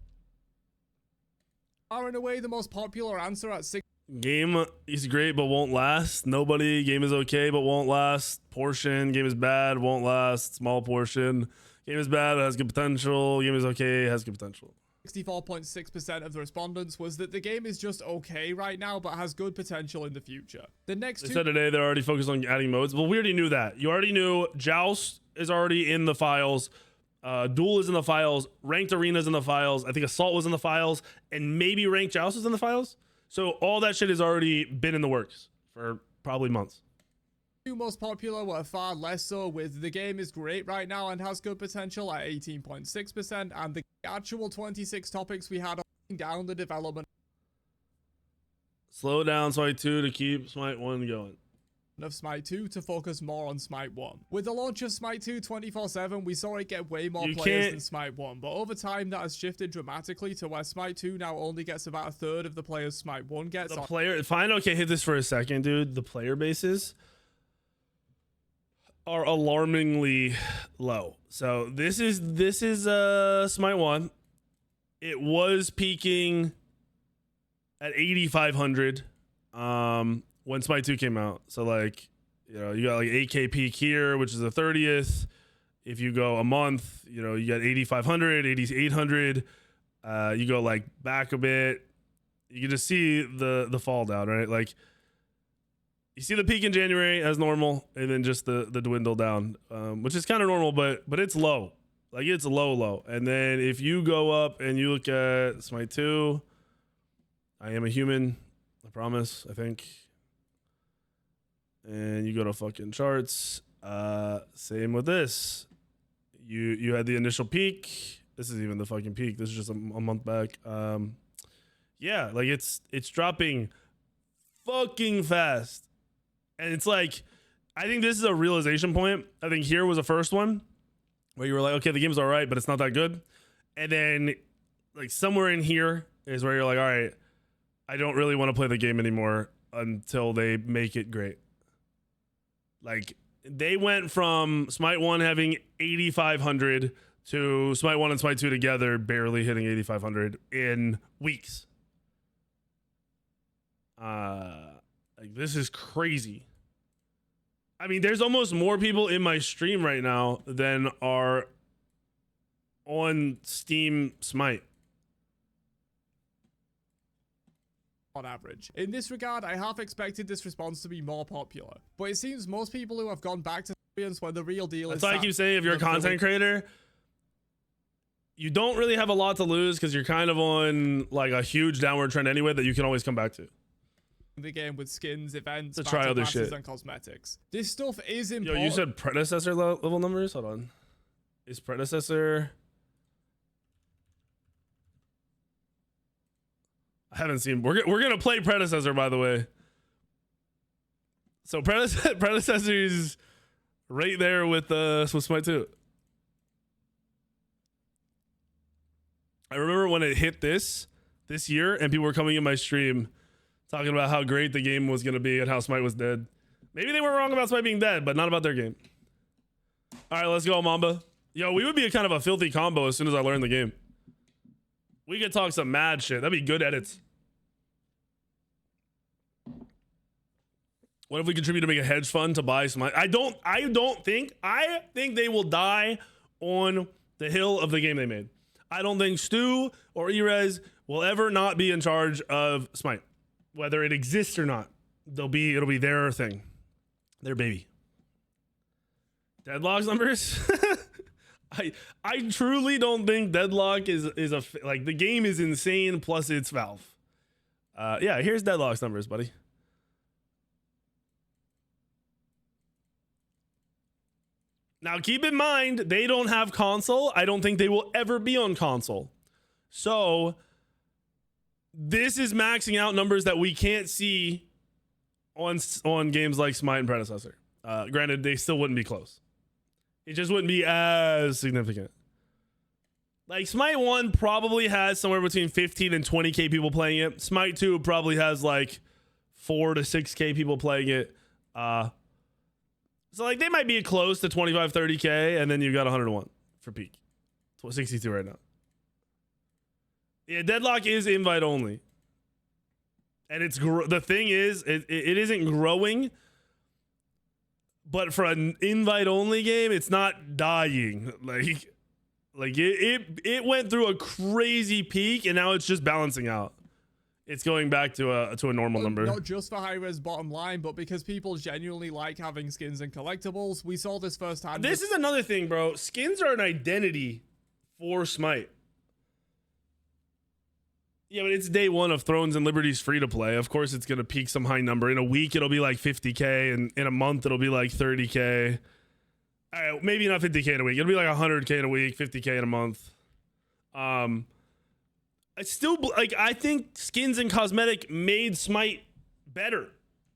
Far and away the most popular answer at 6. Game is great but won't last. Nobody. Game is okay but won't last. Portion. Game is bad, won't last. Small portion. Game is bad, has good potential. Game is okay, has good potential. 64.6% of the respondents was that the game is just okay right now but has good potential in the future. The next They said today they're already focused on adding modes. Well, we already knew that. You already knew Joust is already in the files. Duel is in the files. Ranked Arena is in the files. I think Assault was in the files. And maybe Ranked Joust is in the files. So all that shit has already been in the works for probably months. Two most popular were far less so, with the game is great right now and has good potential at 18.6%, and the actual 26 topics we had on down the development Slow down Smite 2 to keep Smite 1 going. Of Smite 2 to focus more on Smite 1. With the launch of Smite 2 24/7, we saw it get way more players than Smite 1, but over time that has shifted dramatically to where Smite 2 now only gets about a third of the players Smite 1 gets. The player, fine, okay, hit this for a second, dude. The player bases are alarmingly low. So this is Smite 1. It was peaking at 8,500 when Smite 2 came out. So like, you know, you got like 8K peak here, which is the 30th. If you go a month, you know, you got 8,500, 8,800. You go like back a bit, you can just see the fall down, right? Like you see the peak in January as normal, and then just the dwindle down, which is kind of normal, but it's low. Like it's low. And then if you go up and you look at Smite 2, I am a human, I promise, I think. And you go to fucking charts. Same with this. You had the initial peak. This is even the fucking peak. This is just a month back. Yeah, like it's dropping fucking fast. And it's like, I think this is a realization point. I think here was the first one where you were like, okay, the game's all right, but it's not that good. And then like somewhere in here is where you're like, all right, I don't really want to play the game anymore until they make it great. Like they went from Smite 1 having 8,500 to Smite 1 and Smite 2 together barely hitting 8,500 in weeks. Like this is crazy. I mean, there's almost more people in my stream right now than are on Steam Smite. On average. In this regard, I half expected this response to be more popular, but it seems most people who have gone back to experience where the real deal is. That's why I keep saying, if you're a content creator, you don't really have a lot to lose because you're kind of on like a huge downward trend anyway that you can always come back to. The game with skins, events, to try other shit and cosmetics. This stuff is important. Yo, you said predecessor level numbers? Hold on. Is predecessor? I haven't seen. We're gonna play predecessor, by the way. So predecessor is right there with Smite 2. I remember when it hit this year, and people were coming in my stream talking about how great the game was gonna be and how Smite was dead. Maybe they were wrong about Smite being dead, but not about their game. All right, let's go, Mamba. Yo, we would be a kind of a filthy combo as soon as I learn the game. We could talk some mad shit. That'd be good edits. What if we contribute to make a hedge fund to buy Smite? I think they will die on the hill of the game they made. I don't think Stu or HiRez will ever not be in charge of Smite. Whether it exists or not, it'll be their thing. Their baby. Deadlock's numbers? I truly don't think Deadlock is a like the game is insane plus it's Valve. Yeah, here's Deadlock's numbers, buddy. Now, keep in mind, they don't have console. I don't think they will ever be on console. So this is maxing out numbers that we can't see on games like Smite and Predecessor. Granted, they still wouldn't be close. It just wouldn't be as significant. Like, Smite 1 probably has somewhere between 15 and 20K people playing it. Smite 2 probably has like 4 to 6K people playing it. So like they might be close to 25, 30K, and then you got 101 for peak. 62 right now. Yeah, Deadlock is invite only. And it's the thing is, it isn't growing. But for an invite only game, it's not dying. Like it went through a crazy peak, and now it's just balancing out. It's going back to a normal number. Not just for Hi-Rez bottom line, but because people genuinely like having skins and collectibles. We saw this firsthand. This is another thing, bro. Skins are an identity for Smite. Yeah, but it's day one of Thrones and Liberty's free to play. Of course, it's going to peak some high number. In a week, it'll be like 50K, and in a month, it'll be like 30K. Maybe not 50K in a week. It'll be like 100K in a week, 50K in a month. I think skins and cosmetic made Smite better.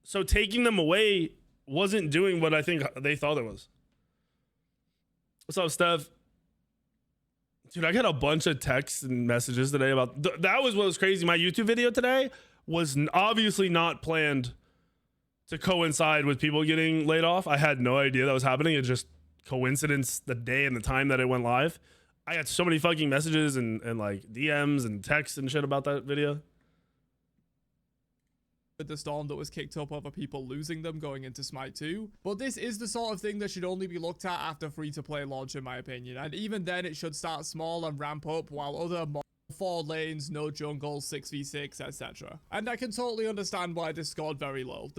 So taking them away wasn't doing what I think they thought it was. What's up, Steph? Dude, I got a bunch of texts and messages today about that was what was crazy. My YouTube video today was obviously not planned to coincide with people getting laid off. I had no idea that was happening. It just coincidence, the day and the time that it went live. I got so many fucking messages and like DMs and texts and shit about that video. The storm that was kicked up over people losing them going into Smite 2. But this is the sort of thing that should only be looked at after free-to-play launch, in my opinion. And even then, it should start small and ramp up, while other 4 lanes, no jungle, 6v6, etc. And I can totally understand why this scored very low.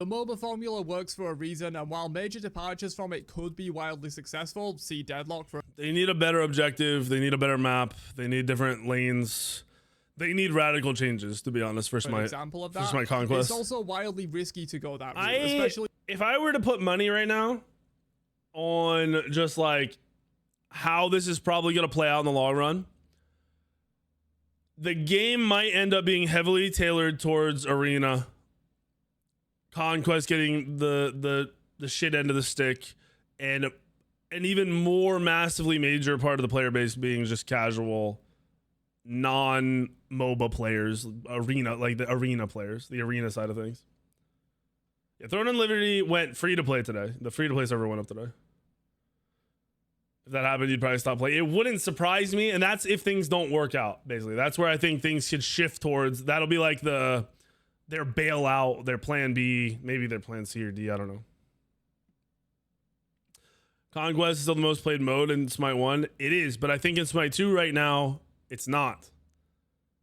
The MOBA formula works for a reason, and while major departures from it could be wildly successful, see Deadlock for... They need a better objective, they need a better map, they need different lanes. They need radical changes, to be honest, for Smite. Example of that. For Smite Conquest. It's also wildly risky to go that route, especially... If I were to put money right now on just like how this is probably going to play out in the long run, the game might end up being heavily tailored towards Arena. Conquest getting the shit end of the stick, and an even more massively major part of the player base being just casual non-MOBA players, arena, like the arena players, the arena side of things. Yeah, Throne and Liberty went free to play today. The free to play server went up today. If that happened, you'd probably stop playing. It wouldn't surprise me, and that's if things don't work out, basically. That's where I think things should shift towards. That'll be like their bailout, their plan B, maybe their plan C or D, I don't know. Conquest is still the most played mode in Smite 1. It is, but I think in Smite 2 right now, it's not.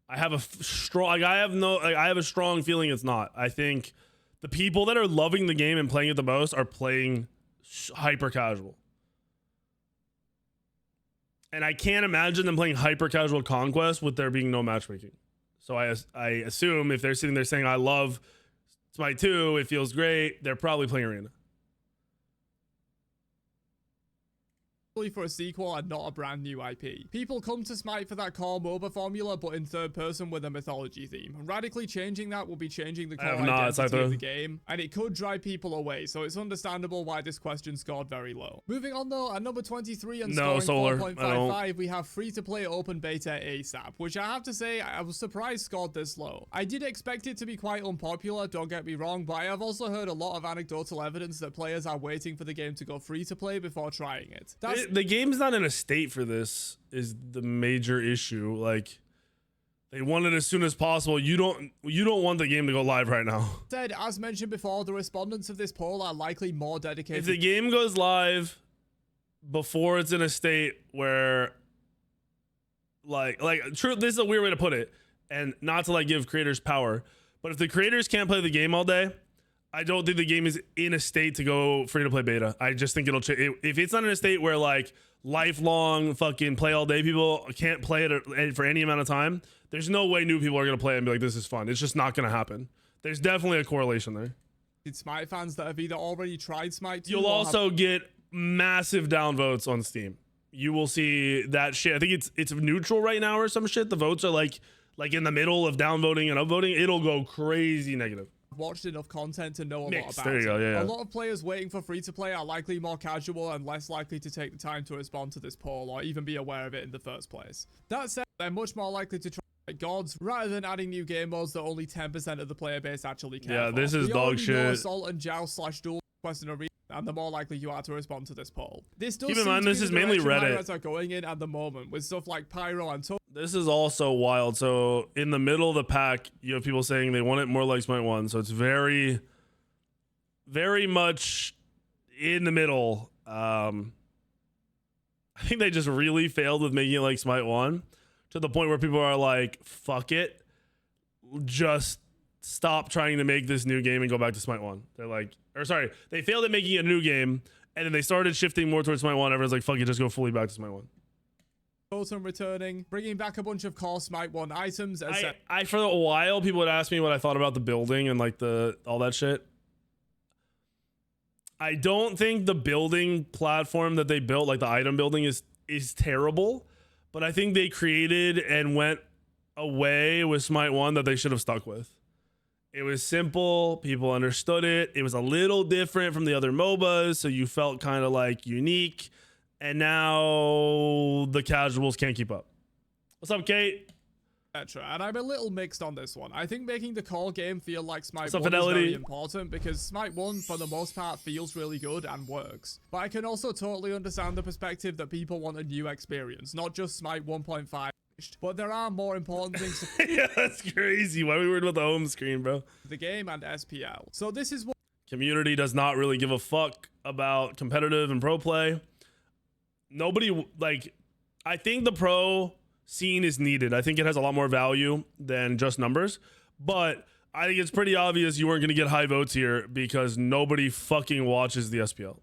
I have a strong feeling it's not. I think the people that are loving the game and playing it the most are playing hyper casual. And I can't imagine them playing hyper casual Conquest with there being no matchmaking. So I assume if they're sitting there saying, I love Smite 2, it feels great, they're probably playing Arena. For a sequel and not a brand new IP. People come to Smite for that core MOBA formula, but in third person with a mythology theme. Radically changing that will be changing the core identity of the game, and it could drive people away, so it's understandable why this question scored very low. Moving on though, at number 23 and scoring 4.55, we have free-to-play open beta ASAP, which I have to say, I was surprised scored this low. I did expect it to be quite unpopular, don't get me wrong, but I have also heard a lot of anecdotal evidence that players are waiting for the game to go free-to-play before trying it. The game's not in a state for this is the major issue. Like, they want it as soon as possible. You don't want the game to go live right now. Said, as mentioned before, the respondents of this poll are likely more dedicated. If the game goes live before it's in a state where true, this is a weird way to put it, and not to like give creators power, but if the creators can't play the game all day, I don't think the game is in a state to go free to play beta. I just think it'll change. If it's not in a state where like lifelong fucking play all day people can't play it for any amount of time, there's no way new people are going to play it and be like, this is fun. It's just not going to happen. There's definitely a correlation there. Smite fans that have either already tried Smite 2. You'll also get massive downvotes on Steam. You will see that shit. I think it's neutral right now or some shit. The votes are like in the middle of downvoting and upvoting. It'll go crazy negative. Watched enough content to know a lot Mixed. about There you go, yeah. A lot of players waiting for free-to-play are likely more casual and less likely to take the time to respond to this poll or even be aware of it in the first place. That said, they're much more likely to try gods rather than adding new game modes that only 10% of the player base actually care for. This is dog shit. Assault and Joust / Duel Quest and Arena, and the more likely you are to respond to this poll. This does keep in mind this is mainly Reddit. HiRez are going in at the moment with stuff like Pyro and This is also wild. So in the middle of the pack, you have people saying they want it more like Smite 1. So it's very, very much in the middle. I think they just really failed with making it like Smite 1 to the point where people are like, fuck it. Just stop trying to make this new game and go back to Smite 1. They're like, they failed at making a new game and then they started shifting more towards Smite 1. Everyone's like, fuck it, just go fully back to Smite 1. Totem returning, bringing back a bunch of core Smite 1 items. I for a while, people would ask me what I thought about the building and like all that shit. I don't think the building platform that they built, like the item building, is terrible, but I think they created and went away with Smite 1 that they should have stuck with. It was simple, people understood it. It was a little different from the other MOBAs, so you felt kind of like unique. And now the casuals can't keep up. What's up, Kate? And I'm a little mixed on this one. I think making the core game feel like Smite 1 Fidelity? is very important because Smite 1, for the most part, feels really good and works. But I can also totally understand the perspective that people want a new experience, not just Smite 1.5. But there are more important things to Yeah, that's crazy. Why are we worried about the home screen, bro? the game and SPL. So this is what Community does not really give a fuck about competitive and pro play. Nobody, like, I think the pro scene is needed. I think it has a lot more value than just numbers. But I think it's pretty obvious you weren't going to get high votes here because nobody fucking watches the SPL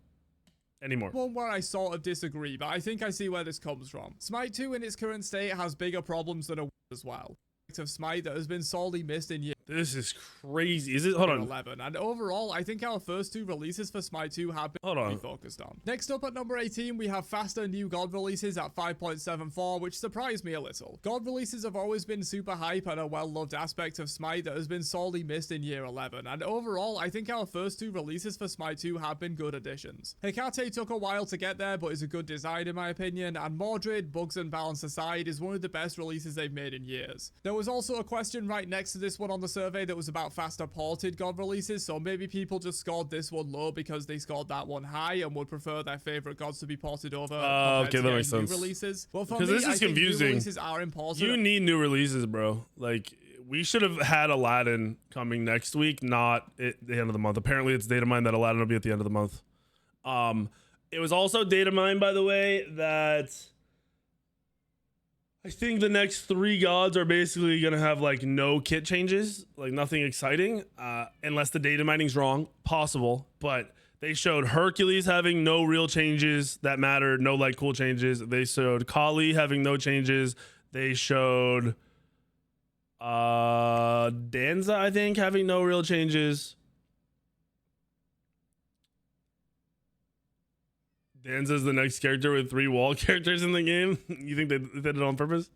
anymore. one where I sort of disagree, but I think I see where this comes from. Smite 2 in its current state has bigger problems than a as well. Of Smite that has been sorely missed in year This is crazy. Is it? Hold on. 11, and overall I think our first two releases for Smite 2 have been focused on. Next up at number 18 we have faster new God releases at 5.74, which surprised me a little. God releases have always been super hype and a well-loved aspect of Smite that has been sorely missed in year 11, and overall I think our first two releases for Smite 2 have been good additions. Hecate took a while to get there but is a good design in my opinion, and Mordred, bugs and balance aside, is one of the best releases they've made in years. There was also a question right next to this one on the survey that was about faster ported God releases, so maybe people just scored this one low because they scored that one high and would prefer their favorite gods to be ported over okay, that makes sense. Releases. Well, for because me, this is I think confusing. new releases are important. You need new releases, bro. Like, we should have had Aladdin coming next week, not at the end of the month. Apparently, it's data mine that Aladdin will be at the end of the month. It was also data mine, by the way, that I think the next three gods are basically going to have like no kit changes, like nothing exciting, unless the data mining's wrong. Possible, but they showed Hercules having no real changes that mattered, no like cool changes. They showed Kali having no changes. They showed Danza, I think, having no real changes. Danza's the next character with 3 wall characters in the game. You think they did it on purpose?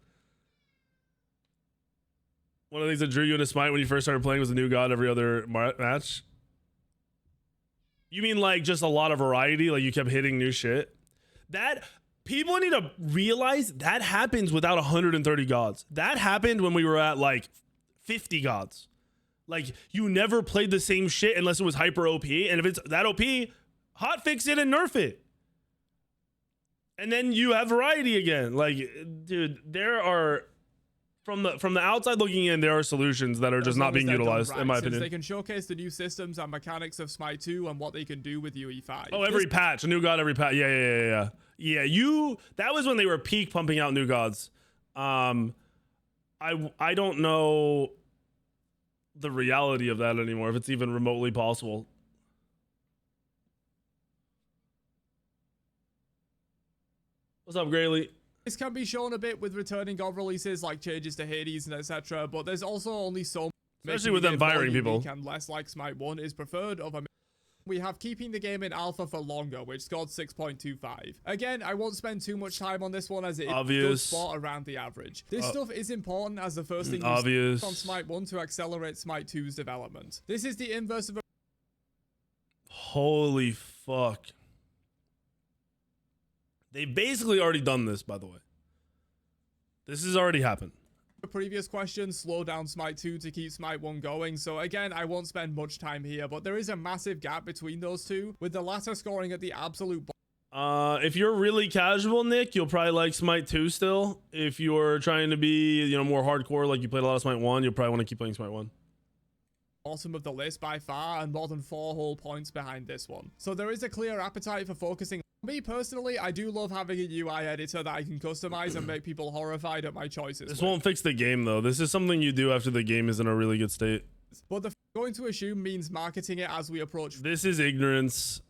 One of the things that drew you into Smite when you first started playing was a new god every other match. You mean like just a lot of variety? Like you kept hitting new shit? That people need to realize that happens without 130 gods. That happened when we were at like 50 gods. Like you never played the same shit unless it was hyper OP. And if it's that OP, hotfix it and nerf it. And then you have variety again. Like, dude, there are from the outside looking in, there are solutions that are just not being utilized, right, in my opinion. They can showcase the new systems and mechanics of Smite 2 and what they can do with UE5. Oh, every patch, a new god every patch. Yeah. That was when they were peak pumping out new gods. I don't know the reality of that anymore, if it's even remotely possible. What's up, Grayley? This can be shown a bit with returning god releases like changes to Hades and etc., but there's also only so much. Especially with them firing people. And less like Smite 1 is preferred over we have keeping the game in alpha for longer, which scored 6.25. Again, I won't spend too much time on this one as it does spot around the average. This stuff is important as the first thing you on Smite 1 to accelerate Smite 2's development. This is the inverse of a holy fuck. They've basically already done this, by the way. This has already happened. The previous question, slow down Smite 2 to keep Smite 1 going. So again, I won't spend much time here, but there is a massive gap between those two, with the latter scoring at the absolute if you're really casual, Nick, you'll probably like Smite 2 still. If you're trying to be, you know, more hardcore, like you played a lot of Smite 1, you'll probably want to keep playing Smite 1. Bottom of the list by far, and more than 4 whole points behind this one. So there is a clear appetite for focusing. Me personally, I do love having a UI editor that I can customize and make people horrified at my choices. This won't fix the game though. This is something you do after the game is in a really good state. But the going to assume means marketing it as we approach. This is ignorance.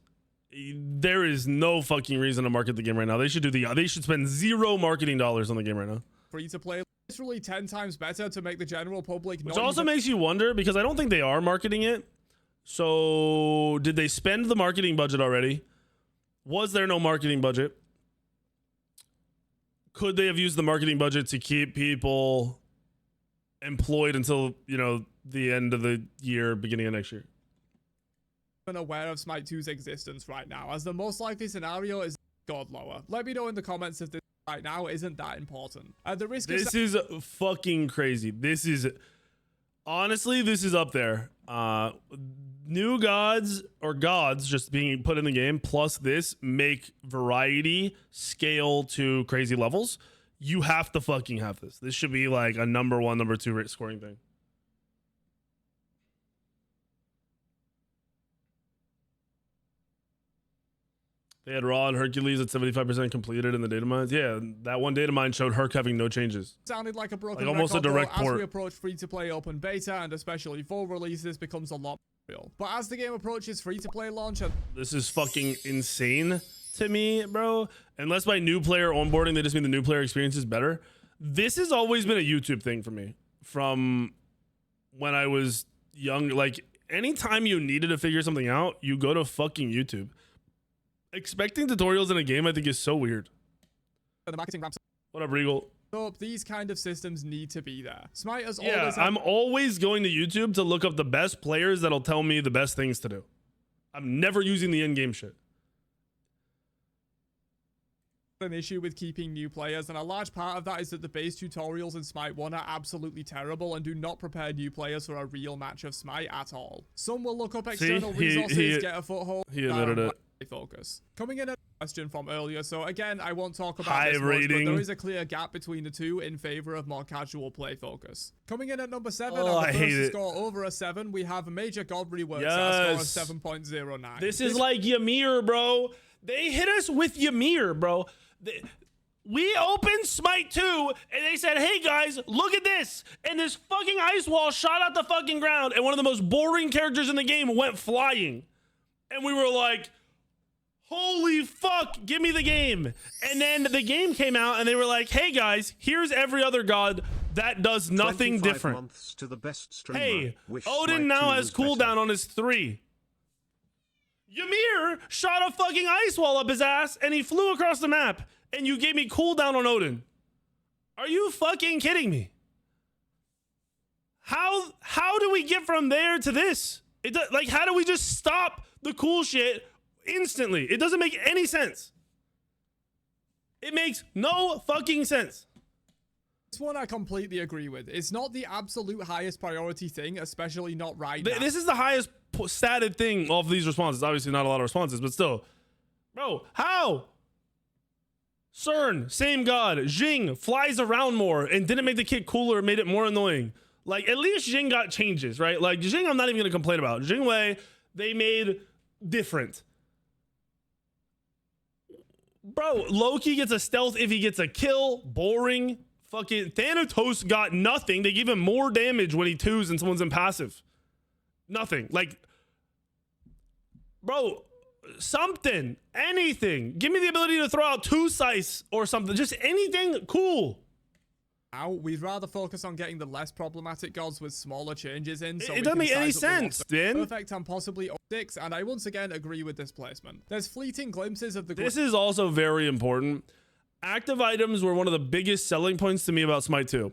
There is no fucking reason to market the game right now. They should do they should spend $0 marketing dollars on the game right now. Free to play, literally 10 times better to make the general public. Which also makes you wonder, because I don't think they are marketing it. So did they spend the marketing budget already? Was there no marketing budget? Could they have used the marketing budget to keep people employed until, you know, the end of the year, beginning of next year? I'm aware of Smite 2's existence right now, as the most likely scenario is God lower. Let me know in the comments if this right now isn't that important. At the risk this is fucking crazy. This is honestly, this is up there. New gods or gods just being put in the game plus this make variety scale to crazy levels. You have to fucking have this. This should be like a number 1, number 2 rate scoring thing. They had Raw and Hercules at 75% completed in the data mines. Yeah, that one data mine showed Herc having no changes. Sounded like a broken like almost record, a direct port. As we approach free-to-play open beta and especially full release, this becomes a lot real. But as the game approaches free-to-play launch, this is fucking insane to me, bro. Unless by new player onboarding, they just mean the new player experience is better. This has always been a YouTube thing for me from when I was young. Like anytime you needed to figure something out, you go to fucking YouTube. Expecting tutorials in a game, I think, is so weird. The marketing ramps what up, Regal? up. These kind of systems need to be there. Smite has always I'm always going to YouTube to look up the best players that'll tell me the best things to do. I'm never using the in-game shit. An issue with keeping new players, and a large part of that is that the base tutorials in Smite 1 are absolutely terrible and do not prepare new players for a real match of Smite at all. Some will look up external resources, get a foothold. He admitted it. Focus. Coming in a question from earlier, so again, I won't talk about high this much, rating. but there is a clear gap between the two in favor of more casual play focus. Coming in at number 7, oh, and the first to score over a 7, we have Major God Reworks at a score of 7.09. This is like Ymir, bro. They hit us with Ymir, bro. We opened Smite 2 and they said, hey guys, look at this. And this fucking ice wall shot out the fucking ground and one of the most boring characters in the game went flying. And we were like, holy fuck, give me the game. And then the game came out and they were like, hey guys, here's every other god that does nothing different. Months to the best streamer. Hey, Odin now has cooldown on his 3. Ymir shot a fucking ice wall up his ass and he flew across the map and you gave me cooldown on Odin. Are you fucking kidding me? How do we get from there to this? Like, how do we just stop the cool shit instantly? It doesn't make any sense. It makes no fucking sense. This one I completely agree with. It's not the absolute highest priority thing, especially not right now. This is the highest statted thing of these responses. Obviously not a lot of responses, but still. Bro, how? CERN, same god. Jing flies around more and didn't make the kit cooler, made it more annoying. Like, at least Jing got changes, right? Like, Jing I'm not even going to complain about. Jingwei, they made different. Bro, Loki gets a stealth if he gets a kill. Boring. Fucking Thanatos got nothing. They give him more damage when he twos and someone's in passive. Nothing. Like, bro, something, anything. Give me the ability to throw out 2 scythes or something. Just anything cool. We'd rather focus on getting the less problematic gods with smaller changes in. So it doesn't make any sense, Dan. Perfect and possibly 6, and I once again agree with this placement. There's fleeting glimpses of the. This is also very important. Active items were one of the biggest selling points to me about Smite 2.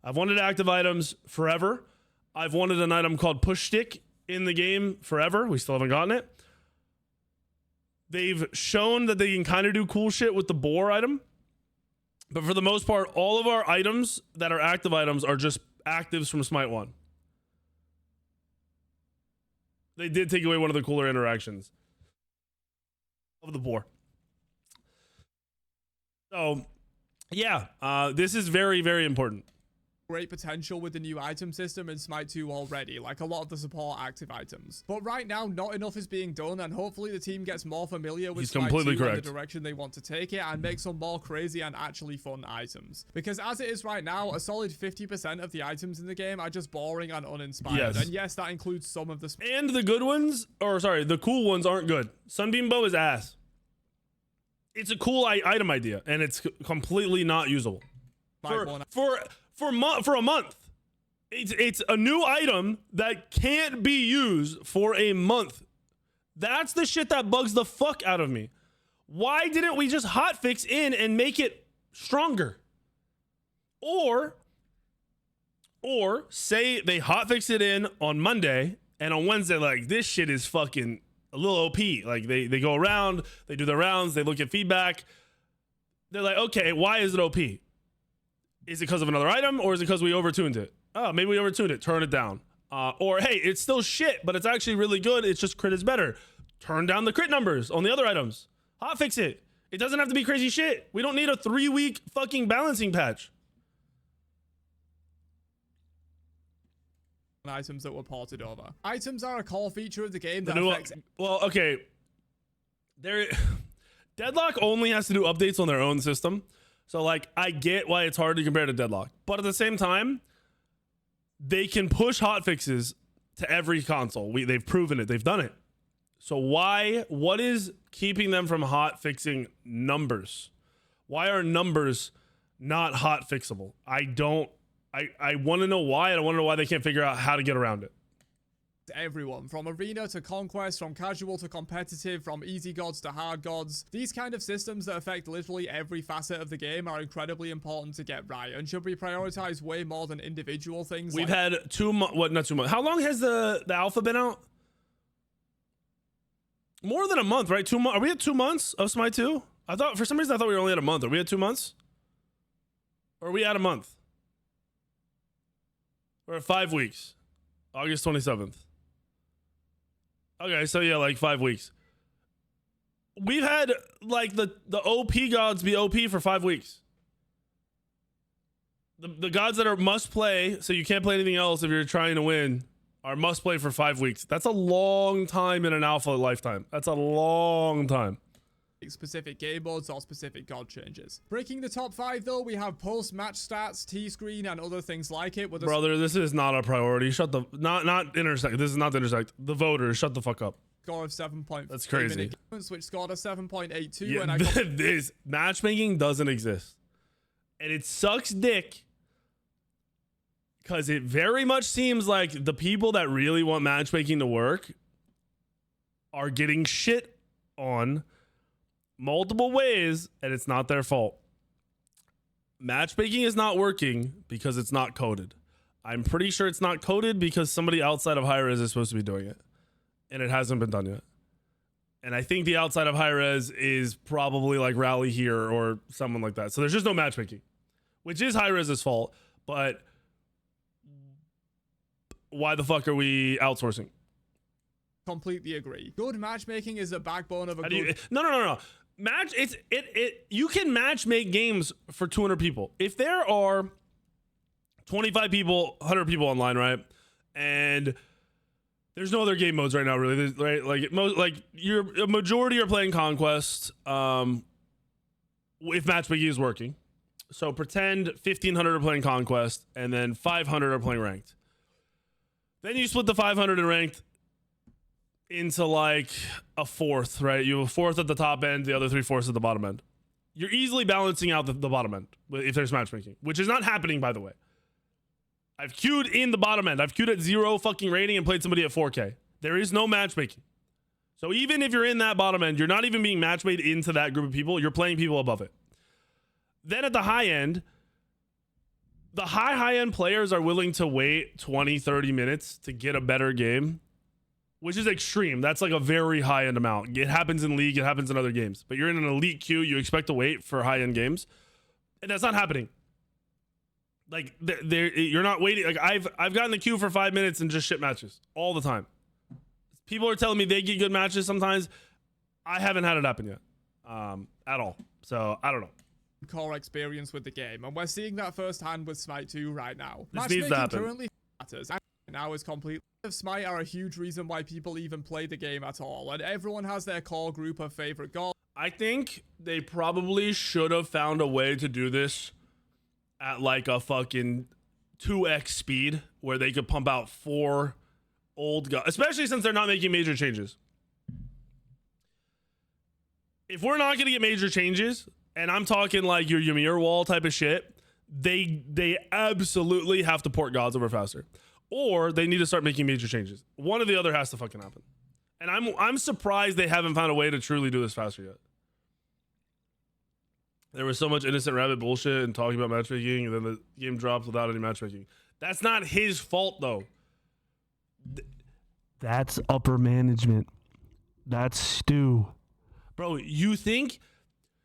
I've wanted active items forever. I've wanted an item called Push Stick in the game forever. We still haven't gotten it. They've shown that they can kind of do cool shit with the boar item. But for the most part, all of our items that are active items are just actives from Smite 1. They did take away one of the cooler interactions of the boar. So, yeah, this is very, very important. Great potential with the new item system in Smite 2 already, like a lot of the support active items. But right now, not enough is being done, and hopefully the team gets more familiar with Smite 2 and the direction they want to take it, and make some more crazy and actually fun items. Because as it is right now, a solid 50% of the items in the game are just boring and uninspired. Yes. And yes, that includes some of the... And the good ones, or sorry, the cool ones aren't good. Sunbeam Bow is ass. It's a cool item idea, and it's completely not usable. For a month. It's a new item that can't be used for a month. That's the shit that bugs the fuck out of me. Why didn't we just hotfix in and make it stronger? Or say they hotfix it in on Monday, and on Wednesday, like, this shit is fucking a little OP. Like, they go around, they do their rounds, they look at feedback. They're like, okay, why is it OP? Is it because of another item, or is it because we overtuned it? Oh, maybe we overtuned it. Turn it down. Or, hey, it's still shit, but it's actually really good. It's just crit is better. Turn down the crit numbers on the other items. Hotfix it. It doesn't have to be crazy shit. We don't need a 3-week fucking balancing patch. Items that were ported over. Items are a core feature of the game that affects... Well, okay. Deadlock only has to do updates on their own system. So, like, I get why it's hard to compare to Deadlock. But at the same time, they can push hotfixes to every console. They've proven it. They've done it. So what is keeping them from hotfixing numbers? Why are numbers not hotfixable? I want to know why. I want to know why they can't figure out how to get around it. Everyone, from arena to conquest, from casual to competitive, from easy gods to hard gods. These kind of systems that affect literally every facet of the game are incredibly important to get right and should be prioritized way more than individual things. We've had not 2 months. How long has the alpha been out? More than a month, right? 2 months. Are we at 2 months of Smite 2? I thought, for some reason, we were only at a month. Are we at 2 months? Or are we at a month? We're at 5 weeks. August 27th. Okay, so yeah, like 5 weeks. We've had like the OP gods be OP for 5 weeks. The gods that are must play, so you can't play anything else if you're trying to win, are must play for 5 weeks. That's a long time in an alpha lifetime. That's a long time. Specific game modes or specific god changes. Breaking the top 5 though, we have post-match stats, T-screen, and other things like it. Brother, this is not a priority. Shut the not intersect. This is not intersect. The voters, shut the fuck up. Score of 7.5. That's crazy. Which scored a 7.82. Yeah, and this matchmaking doesn't exist, and it sucks dick because it very much seems like the people that really want matchmaking to work are getting shit on multiple ways, and it's not their fault. Matchmaking is not working because it's not coded. I'm pretty sure it's not coded because somebody outside of HiRez is supposed to be doing it, and it hasn't been done yet. And I think the outside of HiRez is probably like Rally here or someone like that. So there's just no matchmaking, which is HiRez's fault. But why the fuck are we outsourcing? Completely agree. Good matchmaking is the backbone of a good... No. You can match make games for 200 people. If there are 25 people, 100 people online, right? And there's no other game modes right now, really. Right? Like a majority are playing Conquest. If matchmaking is working, so pretend 1,500 are playing Conquest, and then 500 are playing Ranked. Then you split the 500 in Ranked into like a fourth, right? You have a fourth at the top end, the other 3/4 at the bottom end. You're easily balancing out the bottom end if there's matchmaking, which is not happening, by the way. I've queued in the bottom end. I've queued at 0 fucking rating and played somebody at 4K. There is no matchmaking. So even if you're in that bottom end, you're not even being matchmade into that group of people. You're playing people above it. Then at the high end, the high end players are willing to wait 20, 30 minutes to get a better game, which is extreme. That's like a very high end amount. It happens in League. It happens in other games. But you're in an elite queue. You expect to wait for high end games. And that's not happening. Like you're not waiting. Like I've gotten the queue for 5 minutes and just shit matches all the time. People are telling me they get good matches sometimes. I haven't had it happen yet, at all. So I don't know. Core experience with the game, and we're seeing that firsthand with Smite 2 right now. This needs to happen. Currently matters, and now is completely. Smite are a huge reason why people even play the game at all, and everyone has their core group of favorite goals. I think they probably should have found a way to do this at like a fucking 2x speed where they could pump out 4 old guys, especially since they're not making major changes. If we're not going to get major changes, and I'm talking like your Ymir wall type of shit, they absolutely have to port gods over faster, or they need to start making major changes. One or the other has to fucking happen. And I'm surprised they haven't found a way to truly do this faster yet. There was so much innocent rabbit bullshit and talking about matchmaking, and then the game dropped without any matchmaking. That's not his fault though. That's upper management. That's Stu. Bro, you think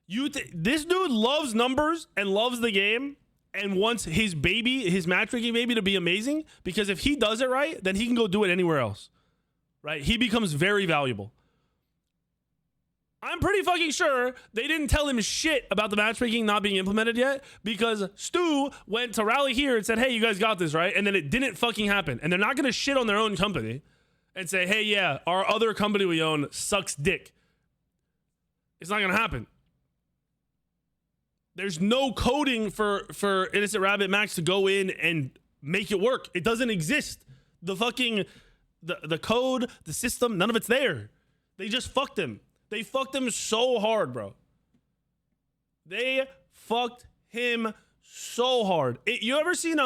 this dude loves numbers and loves the game and wants his matchmaking baby to be amazing? Because if he does it right, then he can go do it anywhere else. Right? He becomes very valuable. I'm pretty fucking sure they didn't tell him shit about the matchmaking not being implemented yet, because Stu went to rally here and said, hey, you guys got this, right? And then it didn't fucking happen. And they're not going to shit on their own company and say, hey, yeah, our other company we own sucks dick. It's not going to happen. There's no coding for Innocent Rabbit Max to go in and make it work. It doesn't exist. The fucking, the code, the system, none of it's there. They just fucked him. They fucked him so hard, bro. They fucked him so hard. You ever seen,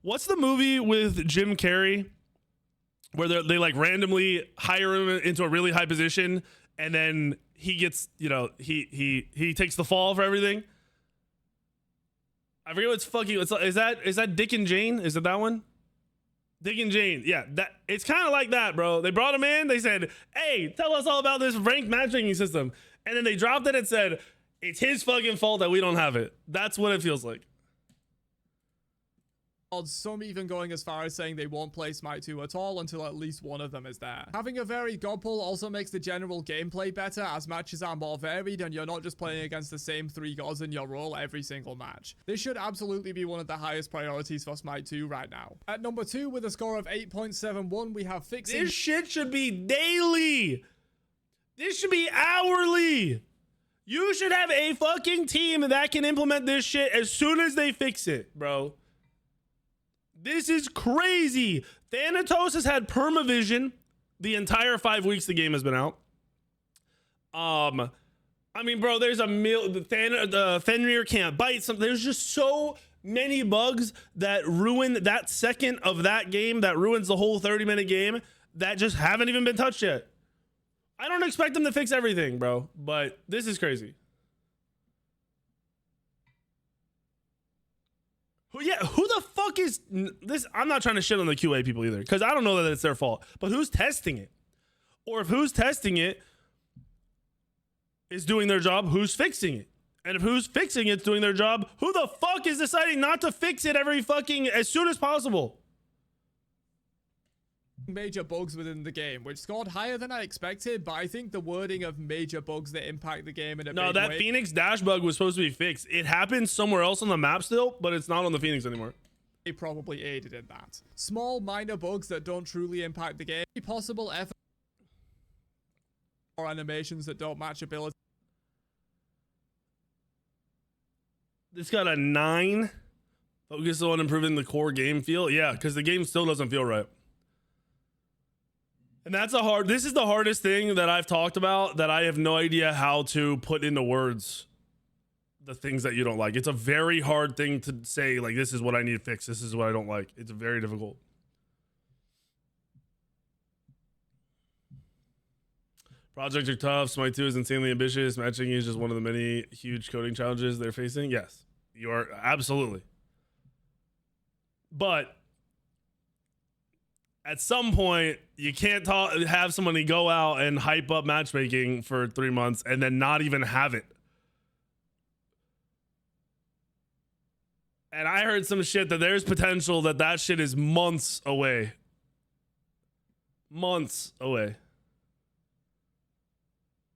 what's the movie with Jim Carrey where they like randomly hire him into a really high position and then he gets, you know, he takes the fall for everything? I forget what's fucking, is that Dick and Jane? Is it that one? Dick and Jane, yeah, that it's kind of like that, bro. They brought him in. They said, "Hey, tell us all about this ranked matchmaking system," and then they dropped it and said, "It's his fucking fault that we don't have it." That's what it feels like. Some even going as far as saying they won't play Smite 2 at all until at least one of them is there. Having a varied god pool also makes the general gameplay better, as matches are more varied and you're not just playing against the same 3 gods in your role every single match. This should absolutely be one of the highest priorities for Smite 2 right now. At number 2 with a score of 8.71, we have fixing. This shit should be daily. This should be hourly. You should have a fucking team that can implement this shit as soon as they fix it, bro. This is crazy. Thanatos has had permavision the entire 5 weeks the game has been out. I mean, bro, there's the Fenrir can't bite something. There's just so many bugs that ruin that second of that game, that ruins the whole 30-minute game, that just haven't even been touched yet. I don't expect them to fix everything, bro, but this is crazy. Yeah, who the fuck is this? I'm not trying to shit on the QA people either, because I don't know that it's their fault. But who's testing it? Or if who's testing it is doing their job, who's fixing it? And if who's fixing it's doing their job, who the fuck is deciding not to fix it as soon as possible? Major bugs within the game, which scored higher than I expected, but I think the wording of major bugs that impact the game in a big way. No, that Phoenix dash bug was supposed to be fixed. It happens somewhere else on the map still, but it's not on the Phoenix anymore. It probably aided in that. Small, minor bugs that don't truly impact the game. Possible effort or animations that don't match ability. This got a 9. Focus on improving the core game feel. Yeah, because the game still doesn't feel right. And this is the hardest thing that I've talked about that I have no idea how to put into words. the things that you don't like. It's a very hard thing to say, like, this is what I need to fix. This is what I don't like. It's very difficult. Projects are tough. Smite 2 is insanely ambitious. Matching is just one of the many huge coding challenges they're facing. Yes, you are absolutely. But at some point, you can't have somebody go out and hype up matchmaking for 3 months and then not even have it. And I heard some shit that there's potential that shit is months away. Months away.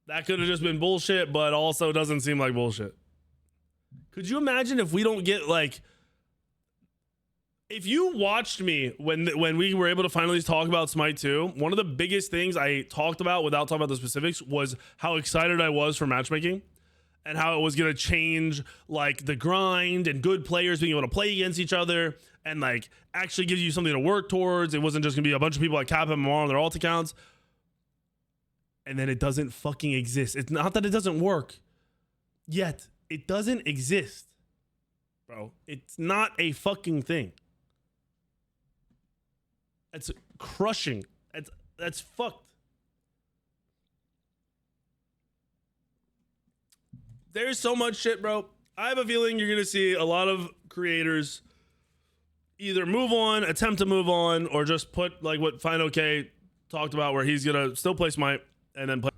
That could have just been bullshit, but also doesn't seem like bullshit. Could you imagine if we don't get, like, if you watched me when we were able to finally talk about Smite 2, one of the biggest things I talked about without talking about the specifics was how excited I was for matchmaking and how it was going to change, like, the grind and good players being able to play against each other and, like, actually give you something to work towards. It wasn't just going to be a bunch of people like Cap MMR on their alt accounts. And then it doesn't fucking exist. It's not that it doesn't work yet. It doesn't exist, bro. It's not a fucking thing. It's crushing. That's fucked. There's so much shit, bro. I have a feeling you're going to see a lot of creators either move on, attempt to move on, or just put, like, what Fine OK talked about, where he's going to still play Smite and then play